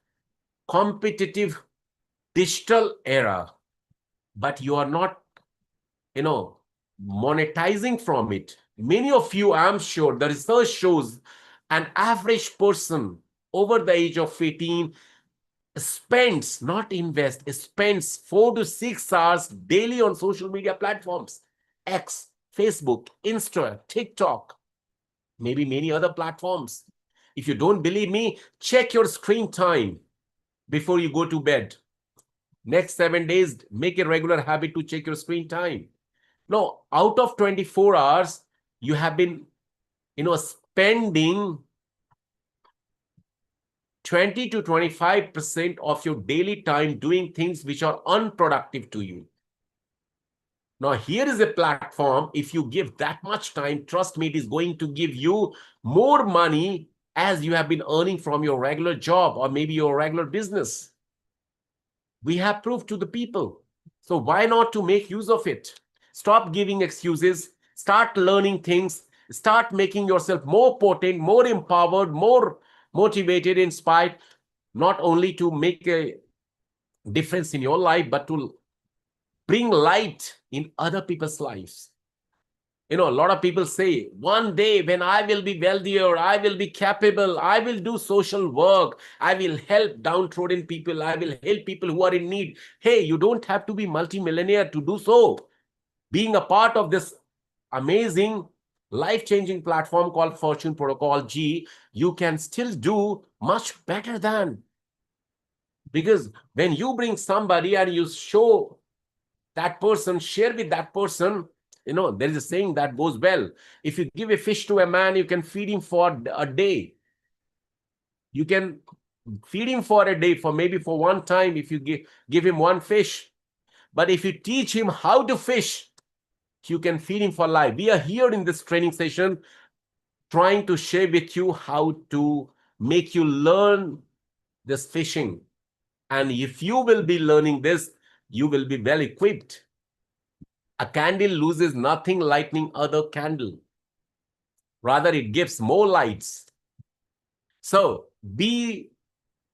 competitive, digital era, but you are not, monetizing from it. Many of you, I'm sure, the research shows an average person over the age of 18 spends, not invest, spends 4 to 6 hours daily on social media platforms. X, Facebook, Insta, TikTok, maybe many other platforms. If you don't believe me, check your screen time before you go to bed. Next 7 days, make a regular habit to check your screen time. No, out of 24 hours, you have been, spending 20 to 25% of your daily time doing things which are unproductive to you. Now, here is a platform. If you give that much time, trust me, it is going to give you more money as you have been earning from your regular job or maybe your regular business. We have proof to the people. So why not to make use of it? Stop giving excuses. Start learning things. Start making yourself more potent, more empowered, more motivated, inspired, not only to make a difference in your life, but to bring light in other people's lives. A lot of people say, one day when I will be wealthier, I will be capable, I will do social work, I will help downtrodden people, I will help people who are in need. Hey, you don't have to be multimillionaire to do so. Being a part of this amazing life-changing platform called Fortune Protocol G, you can still do much better than. Because when you bring somebody and you show that person, share with that person, there is a saying that goes well. If you give a fish to a man, you can feed him for a day. You can feed him for a day, for maybe for one time, if you give him one fish. But if you teach him how to fish, you can feed him for life. We are here in this training session trying to share with you how to make you learn this fishing. And if you will be learning this, you will be well equipped. A candle loses nothing lightning other candle. Rather, it gives more lights. So be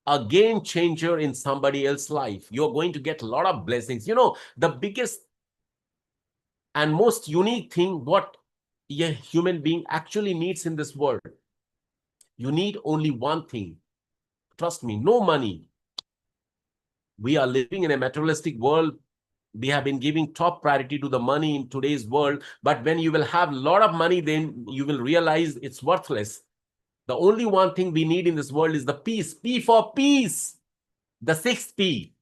a game changer in somebody else's life. You're going to get a lot of blessings. You know, the biggest and most unique thing what a human being actually needs in this world. You need only one thing. Trust me, no money. We are living in a materialistic world. We have been giving top priority to the money in today's world. But when you will have a lot of money, then you will realize it's worthless. The only one thing we need in this world is the peace. P for peace. The sixth P.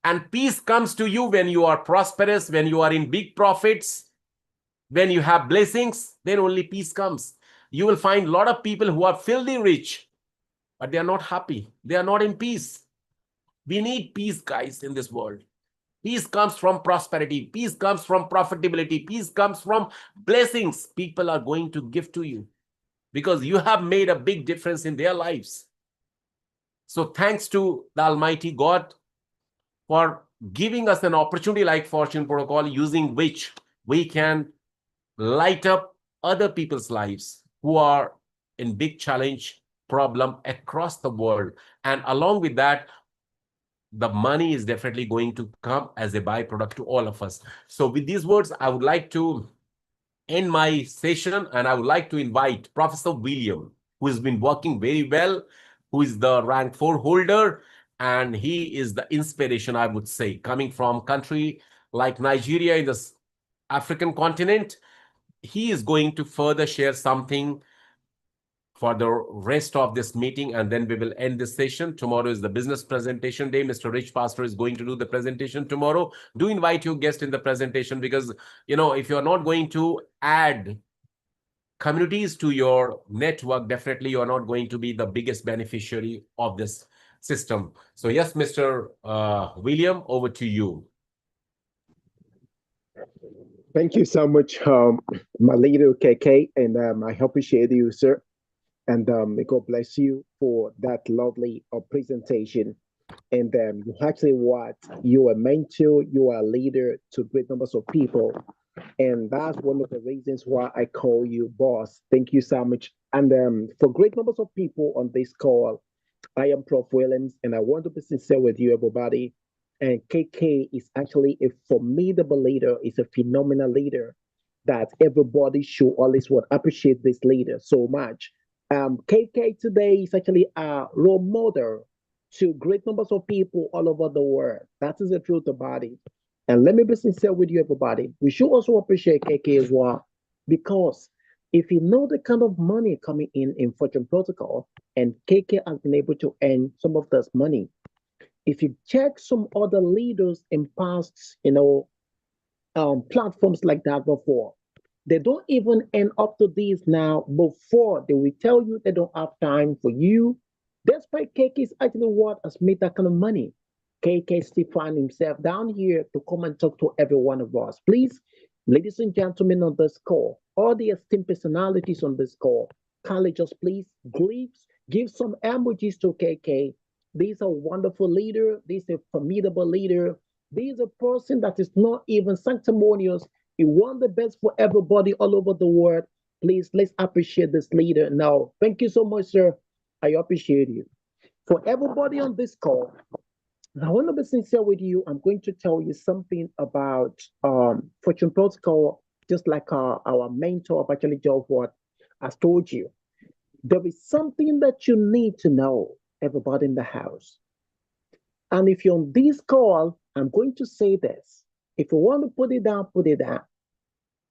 And peace comes to you when you are prosperous, when you are in big profits, when you have blessings, then only peace comes. You will find a lot of people who are filthy rich, but they are not happy. They are not in peace. We need peace, guys, in this world. Peace comes from prosperity. Peace comes from profitability. Peace comes from blessings people are going to give to you because you have made a big difference in their lives. So thanks to the Almighty God for giving us an opportunity like Fortune Protocol, using which we can light up other people's lives who are in big challenge problem across the world. And along with that, the money is definitely going to come as a byproduct to all of us. So with these words, I would like to end my session, and I would like to invite Professor William, who has been working very well, who is the rank 4 holder, and he is the inspiration, I would say, coming from country like Nigeria in the African continent. He is going to further share something for the rest of this meeting, and then we will end this session. Tomorrow is the business presentation day. Mr. Rich Pastor is going to do the presentation tomorrow. Do invite your guest in the presentation because, you know, if you're not going to add communities to your network, definitely you're not going to be the biggest beneficiary of this system. So yes, Mr. William, over to you. Thank you so much, my leader KK, and I appreciate you, sir. And may God bless you for that lovely presentation. And you actually what you are mentor, you are a leader to great numbers of people, and that's one of the reasons why I call you boss. Thank you so much. And for great numbers of people on this call, I am Prof. Williams, and I want to be sincere with you, everybody. And KK is actually a formidable leader, is a phenomenal leader that everybody should always would appreciate this leader so much. KK today is actually a role model to great numbers of people all over the world. That is the truth about it. And let me be sincere with you, everybody. We should also appreciate KK as well, because if you know the kind of money coming in Fortune Protocol, and KK has been able to earn some of this money. If you check some other leaders in past, platforms like that before, they don't even end up to these now. Before they will tell you they don't have time for you. That's why KK is actually what has made that kind of money. KK still find himself down here to come and talk to every one of us. Please, ladies and gentlemen on this call, all the esteemed personalities on this call, kindly just please give some emojis to KK. This is a wonderful leader. This is a formidable leader. This is a person that is not even sanctimonious. He want the best for everybody all over the world. Please, let's appreciate this leader. Now, thank you so much, sir. I appreciate you. For everybody on this call, I want to be sincere with you. I'm going to tell you something about Fortune Protocol, just like our mentor, actually, Joe What has told you. There is something that you need to know, everybody in the house. And if you're on this call, I'm going to say this. If you want to put it down, put it down.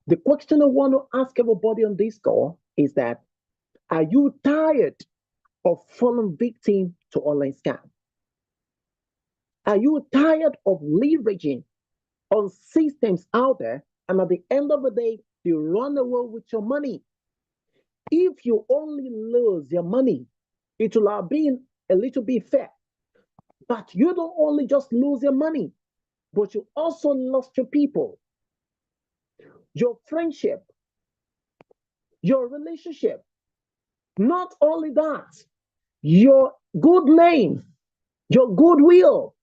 The question I want to ask everybody on this call is that, are you tired of falling victim to online scam? Are you tired of leveraging on systems out there, and at the end of the day, you run away with your money? If you only lose your money, it will have been a little bit fair. But you don't only just lose your money, but you also lost your people, your friendship, your relationship. Not only that, your good name, your goodwill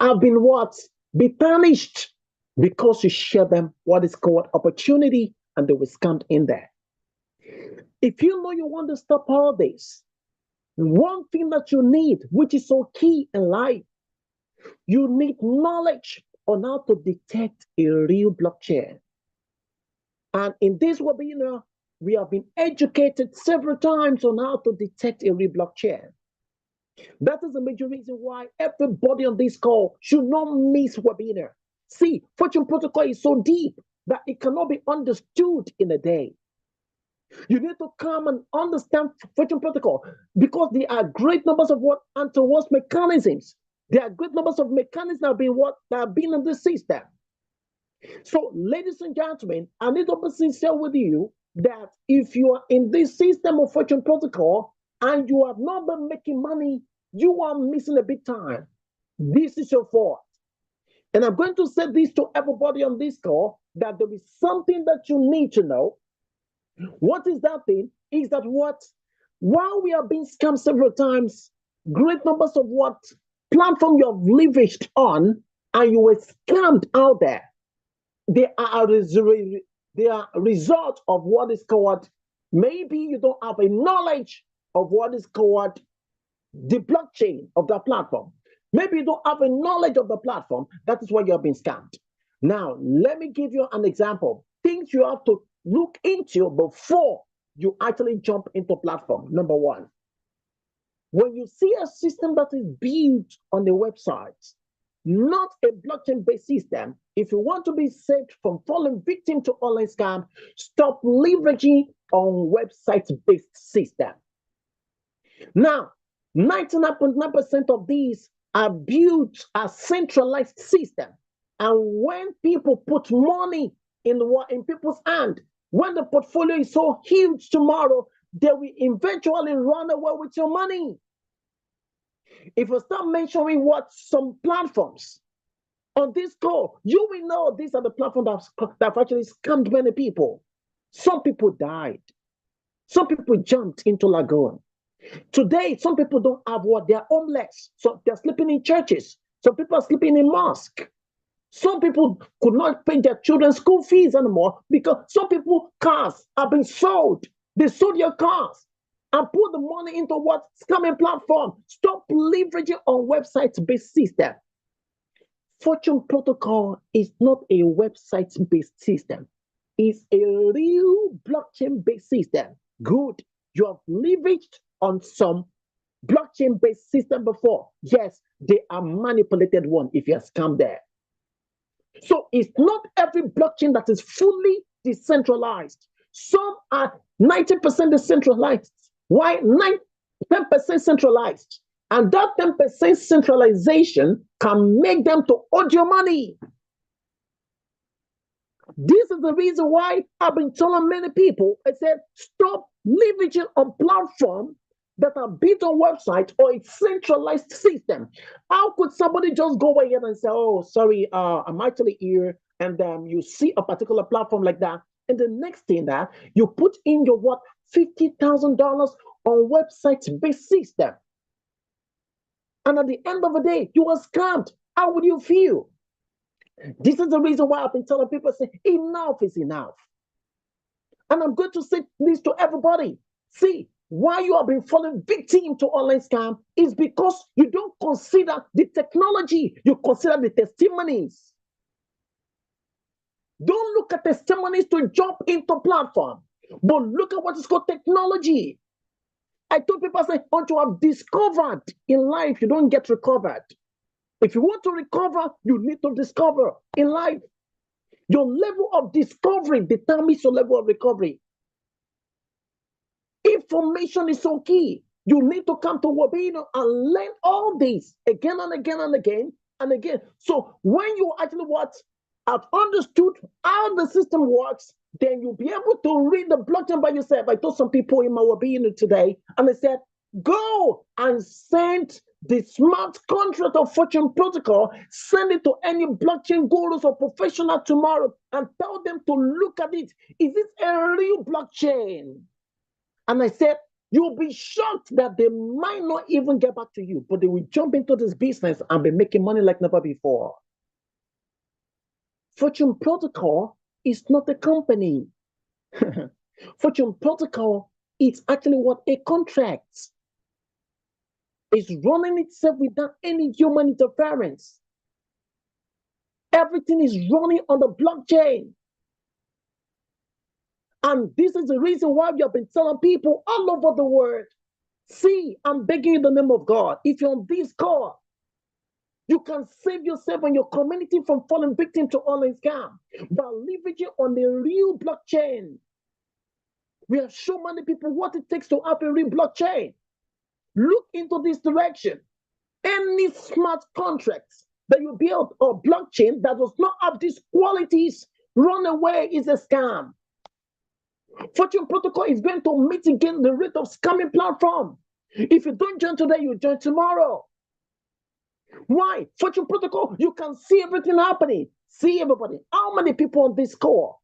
have been what? Be tarnished because you share them what is called opportunity and they will scam in there. If you know you want to stop all this, one thing that you need, which is so key in life, you need knowledge on how to detect a real blockchain. And in this webinar, we have been educated several times on how to detect a real blockchain. That is the major reason why everybody on this call should not miss webinar. See, Fortune Protocol is so deep that it cannot be understood in a day. You need to come and understand Fortune Protocol because there are great numbers of what anti-worst mechanisms. There are great numbers of mechanisms that have been in this system. So, ladies and gentlemen, I need to be sincere with you that if you are in this system of Fortune Protocol and you have not been making money, you are missing a big time. This is your fault. And I'm going to say this to everybody on this call that there is something that you need to know. What is that thing? Is that what? While we are being scammed several times, great numbers of what platform you have leveraged on and you were scammed out there. They are a result of what is called, maybe you don't have a knowledge of what is called the blockchain of that platform. Maybe you don't have a knowledge of the platform. That is why you have been scammed. Now, let me give you an example. Things you have to look into before you actually jump into platform. Number one, when you see a system that is built on the website, not a blockchain-based system, if you want to be saved from falling victim to online scam, stop leveraging on website-based system. Now, 99.9% of these are built as centralized system. And when people put money in people's hand, when the portfolio is so huge tomorrow, they will eventually run away with your money. If you start mentioning what some platforms on this call, you will know these are the platforms that have actually scammed many people. Some people died. Some people jumped into lagoon. Today, some people don't have what they're homeless. So they're sleeping in churches. Some people are sleeping in mosques. Some people could not pay their children's school fees anymore because some people cars have been sold. They sold your cars and put the money into what scamming platform. Stop leveraging on website-based system. Fortune Protocol is not a website-based system. It's a real blockchain-based system. Good. You have leveraged on some blockchain-based system before. Yes, they are manipulated one if you're scammed there. So it's not every blockchain that is fully decentralized. Some are 90% decentralized. Why 10% centralized? And that 10% centralization can make them to hold your money. This is the reason why I've been telling many people, I said, stop leveraging on platforms that are built on website or a centralized system. How could somebody just go ahead and say, oh, sorry, I'm actually here, and you see a particular platform like that, and the next thing that you put in your what, $50,000 on website-based system. And at the end of the day, you were scammed. How would you feel? This is the reason why I've been telling people, say, enough is enough. And I'm going to say this to everybody. See, why you have been falling victim to online scam is because you don't consider the technology, you consider the testimonies. Don't look at testimonies to jump into platform, but look at what is called technology. I told people, I say, once you have discovered in life, you don't get recovered. If you want to recover, you need to discover in life. Your level of discovery determines your level of recovery. Information is so key. You need to come to webinar and learn all this again and again and again and again. So when you actually have understood how the system works, then you'll be able to read the blockchain by yourself. I told some people in my webinar today, and I said, go and send the smart contract of Fortune Protocol, send it to any blockchain gurus or professional tomorrow and tell them to look at it. Is this a real blockchain? And I said, You'll be shocked that they might not even get back to you, but they will jump into this business and be making money like never before. Fortune Protocol is not a company. Fortune Protocol is actually what a contract. It's running itself without any human interference. Everything is running on the blockchain. And this is the reason why we have been telling people all over the world, see, I'm begging in the name of God, if you're on this call, you can save yourself and your community from falling victim to online scam by leveraging on the real blockchain. We have shown many people what it takes to have a real blockchain. Look into this direction. Any smart contracts that you build or blockchain that does not have these qualities, run away is a scam. Fortune Protocol is going to mitigate the rate of scamming platform. If you don't join today, you join tomorrow. Why? Fortune Protocol, you can see everything happening. See everybody. How many people on this call?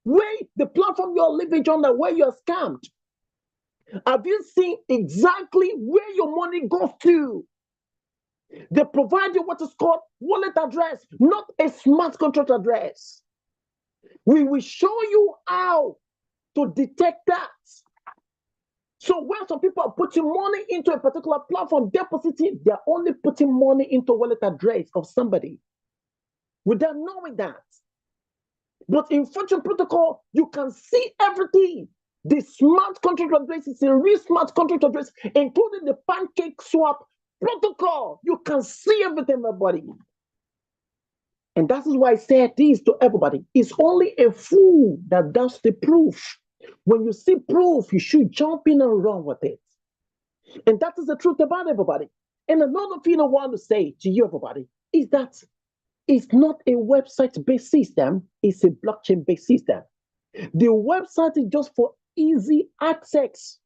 Where the platform you're living on, where you're scammed. Have you seen exactly where your money goes to? They provide you what is called wallet address, not a smart contract address. We will show you how to detect that. So when some people are putting money into a particular platform, depositing, they're only putting money into wallet address of somebody without knowing that. But in Fortune Protocol, you can see everything. The smart contract address is a real smart contract address, including the pancake swap protocol. You can see everything, everybody. And that is why I said this to everybody. It's only a fool that does the proof. When you see proof, you should jump in and run with it. And that is the truth about everybody. And another thing I want to say to you, everybody, is that it's not a website-based system, it's a blockchain-based system. The website is just for easy access.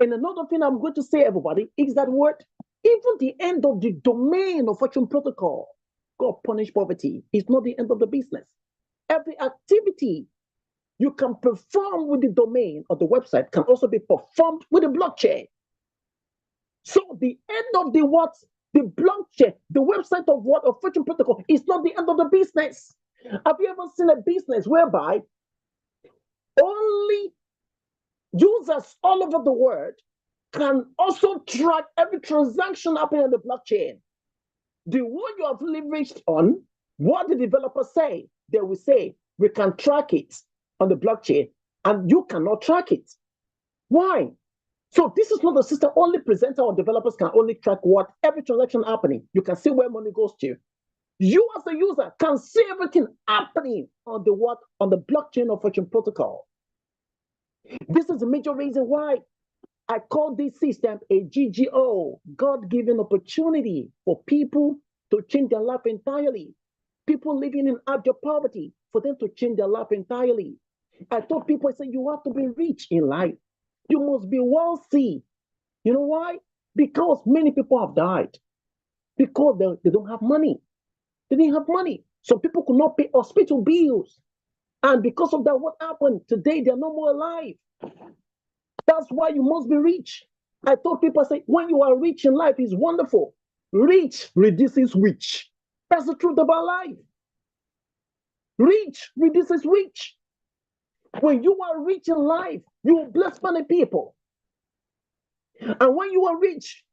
And another thing I'm going to say, everybody, is that word, even the end of the domain of Fortune Protocol, God punish poverty, is not the end of the business. Every activity you can perform with the domain of the website can also be performed with the blockchain. So the end of the what? The blockchain, the website of what? Of Fortune Protocol is not the end of the business. Have you ever seen a business whereby only users all over the world can also track every transaction happening on the blockchain? The one you have leveraged on, what the developers say, they will say, we can track it on the blockchain, and you cannot track it. Why? So this is not a system only presenter or developers can only track what every transaction happening. You can see where money goes to. You as a user can see everything happening on the what? On the blockchain of Fortune Protocol. This is a major reason why I call this system a GGO, God-given opportunity for people to change their life entirely. People living in utter poverty, for them to change their life entirely. I told people, I said, you have to be rich in life. You must be wealthy. You know why? Because many people have died. Because they don't have money. They didn't have money. Some people could not pay hospital bills. And because of that, what happened? Today, they're no more alive. That's why you must be rich. I told people, I say, when you are rich in life, it's wonderful. Rich reduces rich. That's the truth about life. Rich reduces rich. When you are rich in life, you will bless many people. And when you are rich,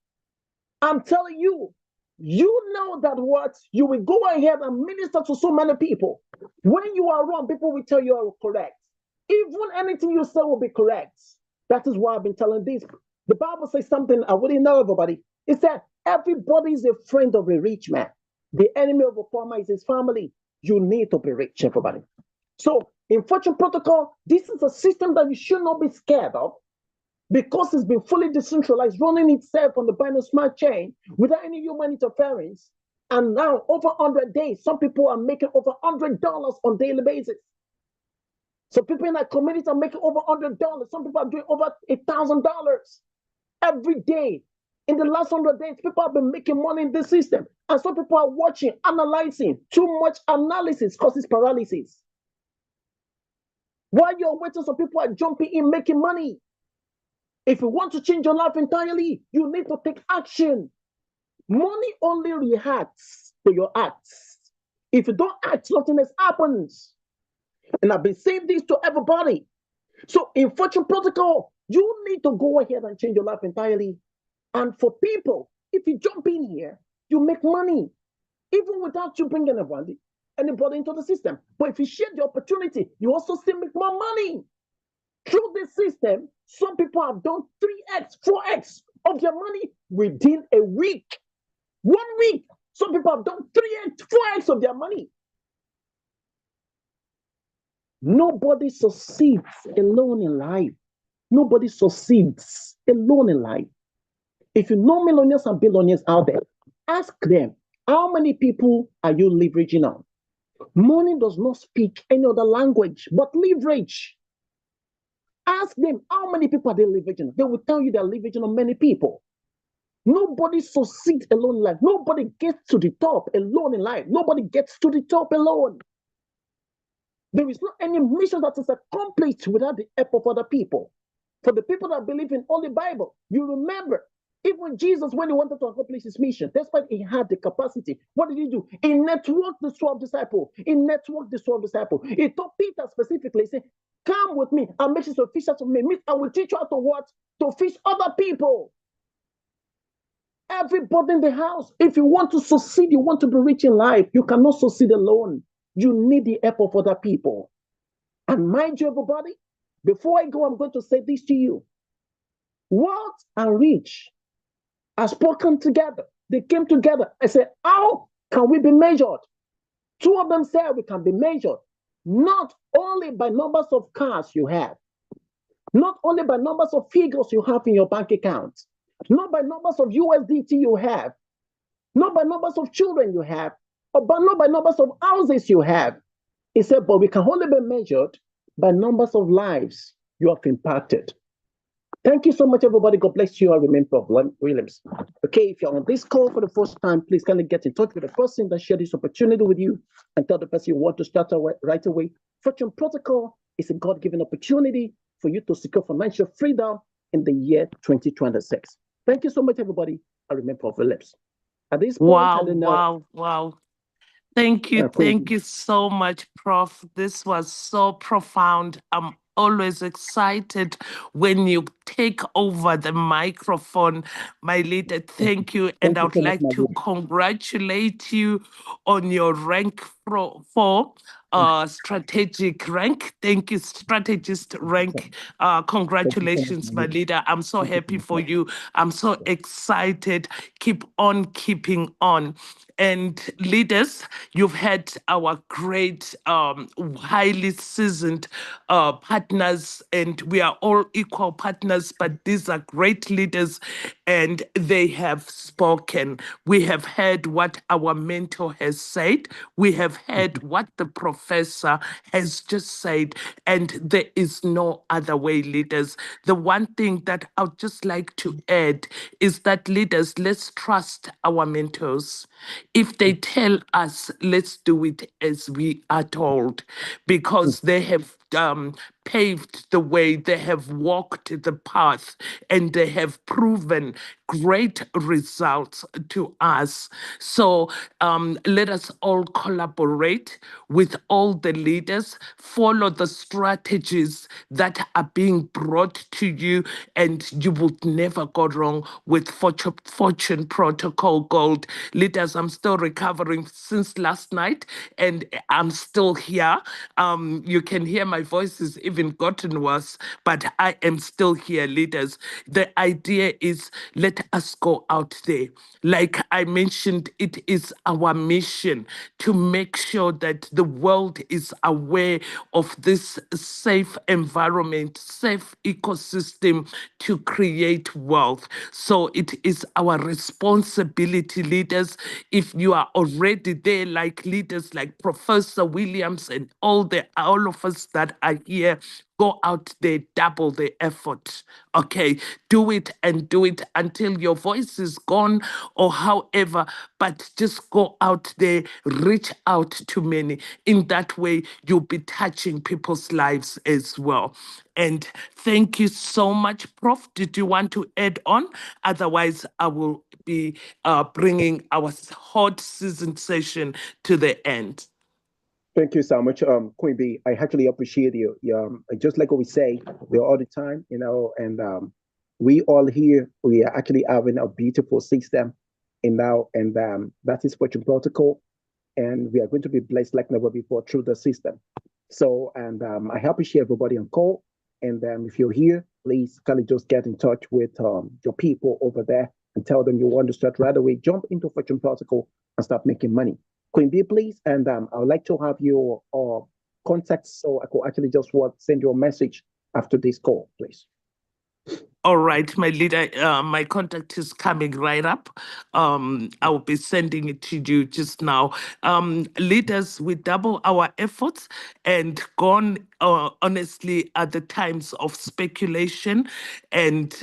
I'm telling you, you know that what you will go ahead and minister to so many people. When you are wrong, people will tell you are correct. Even anything you say will be correct. That is why I've been telling this. The Bible says something I wouldn't know, everybody. It said, everybody is a friend of a rich man. The enemy of a farmer is his family. You need to be rich, everybody. So in Fortune Protocol, this is a system that you should not be scared of because it's been fully decentralized, running itself on the Binance Smart Chain without any human interference. And now, over 100 days, some people are making over $100 on a daily basis. Some people in that community are making over $100. Some people are doing over $1,000 every day. In the last 100 days, people have been making money in this system. And some people are watching, analyzing. Too much analysis causes paralysis. While you're waiting, some people are jumping in, making money. If you want to change your life entirely, you need to take action. Money only reacts to your acts. If you don't act, nothing else happens. And I've been saying this to everybody. So in Fortune Protocol, you need to go ahead and change your life entirely. And for people, if you jump in here, you make money, even without you bringing anybody into the system. But if you share the opportunity, you also still make more money. Through this system, some people have done 3x, 4x of their money within a week. 1 week, some people have done 3x, 4x of their money. Nobody succeeds alone in life. Nobody succeeds alone in life. If you know millionaires and billionaires out there, ask them, how many people are you leveraging on? Money does not speak any other language but leverage. Ask them, how many people are they leveraging? They will tell you they're leveraging on many people. Nobody succeeds alone in life. Nobody gets to the top alone in life. Nobody gets to the top alone. There is not any mission that is accomplished without the help of other people. For the people that believe in Holy Bible, you remember, even Jesus, when he wanted to accomplish his mission, despite he had the capacity, what did he do? He networked the 12 disciples. He networked the 12 disciples. He told Peter specifically, he said, come with me and make yourself fishers of men. I will teach you how to what? To fish other people. Everybody in the house, if you want to succeed, you want to be rich in life, you cannot succeed alone. You need the help of other people. And mind you, everybody, before I go, I'm going to say this to you. Wealth and rich are spoken together. They came together. I said, how can we be measured? Two of them said we can be measured not only by numbers of cars you have, not only by numbers of figures you have in your bank account, not by numbers of USDT you have, not by numbers of children you have, but not by numbers of houses you have. He said, but we can only be measured by numbers of lives you have impacted. Thank you so much, everybody. God bless you. I remain Prof. Williams. Okay, if you're on this call for the first time, please kindly get in touch with the person that shared this opportunity with you and tell the person you want to start right away. Fortune Protocol is a God-given opportunity for you to secure financial freedom in the year 2026. Thank you so much, everybody. I remain Prof. Williams. At this point, wow. Thank you so much, Prof. This was so profound. I'm always excited when you take over the microphone, my leader. Thank you. And I would like to congratulate you on your rank 4 strategic rank. Thank you, strategist rank. Congratulations, my leader. I'm so happy for you. I'm so excited. Keep on keeping on. And leaders, you've had our great, highly seasoned partners, and we are all equal partners, but these are great leaders, and they have spoken. We have heard what our mentor has said. We have heard what the professor has just said, and there is no other way, leaders. The one thing that I would just like to add is that, leaders, let's trust our mentors. If they tell us, let's do it as we are told, because they have paved the way, they have walked the path, and they have proven great results to us. So let us all collaborate with all the leaders, follow the strategies that are being brought to you, and you would never go wrong with Fortune Protocol Gold. Leaders, I'm still recovering since last night, and I'm still here. You can hear my voice has even gotten worse, but I am still here, leaders. The idea is, let us go out there. Like I mentioned, it is our mission to make sure that the world is aware of this safe environment, safe ecosystem to create wealth. So it is our responsibility, leaders. If you are already there, like leaders like Professor Williams and all of us that are here, go out there, double the effort. Okay, do it and do it until your voice is gone or however, but just go out there, reach out to many. In that way, you'll be touching people's lives as well. And thank you so much, Prof. Did you want to add on? Otherwise, I will be bringing our hot season session to the end. Thank you so much, Queen B. I actually appreciate you. Just like what we say, we're all the time, and we all here, we are actually having a beautiful system, and that is Fortune Protocol, and we are going to be blessed like never before through the system. So, and I appreciate everybody on call, and if you're here, please kindly just get in touch with your people over there and tell them you want to start right away. Jump into Fortune Protocol and start making money. Queen B, please, and I would like to have your contacts so I could actually just send you a message after this call, please. All right, my leader, my contact is coming right up. I will be sending it to you just now. Leaders, we double our efforts and gone, honestly, at the times of speculation. And,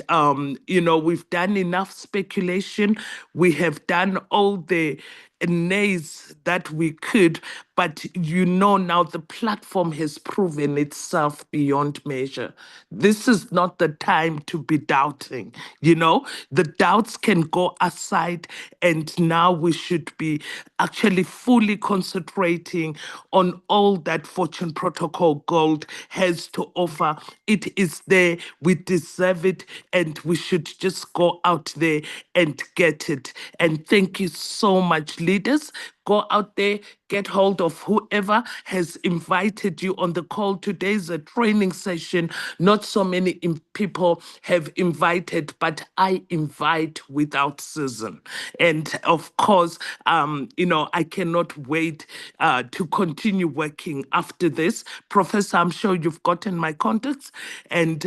we've done enough speculation. We have done all the nays that we could, but now the platform has proven itself beyond measure. This is not the time to be doubting. The doubts can go aside, and now we should be actually fully concentrating on all that Fortune Protocol Gold has to offer. It is there, we deserve it, and we should just go out there and get it. And thank you so much, leaders. Go out there, get hold of whoever has invited you on the call. Today is a training session. Not so many people have invited, but I invite without season. And of course, I cannot wait to continue working after this. Professor, I'm sure you've gotten my contacts, and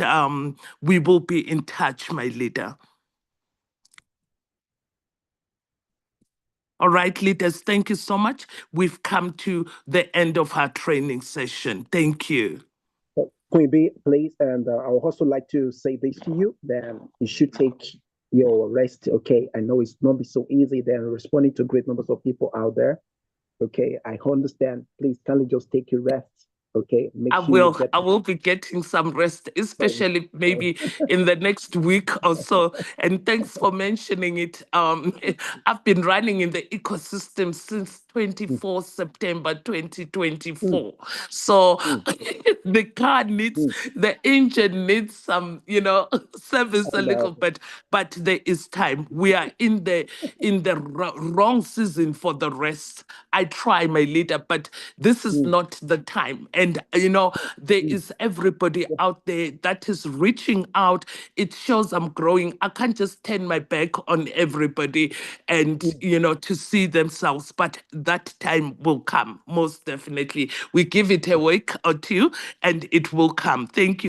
we will be in touch, my leader. All right, leaders, thank you so much. We've come to the end of our training session. Thank you. Queen B, please, and I would also like to say this to you, that you should take your rest, okay? I know it's not so easy than responding to great numbers of people out there, okay? I understand. Please, kindly just take your rest. Okay, I will be getting some rest, especially maybe in the next week or so. And thanks for mentioning it. I've been running in the ecosystem since 24 September 2024. So the car needs, the engine needs some, service a little bit, but there is time. We are in the wrong season for the rest. I try, my leader, but this is not the time. And, there is everybody out there that is reaching out. It shows I'm growing. I can't just turn my back on everybody and, to see themselves, but that time will come, most definitely. We give it a week or two and it will come. Thank you.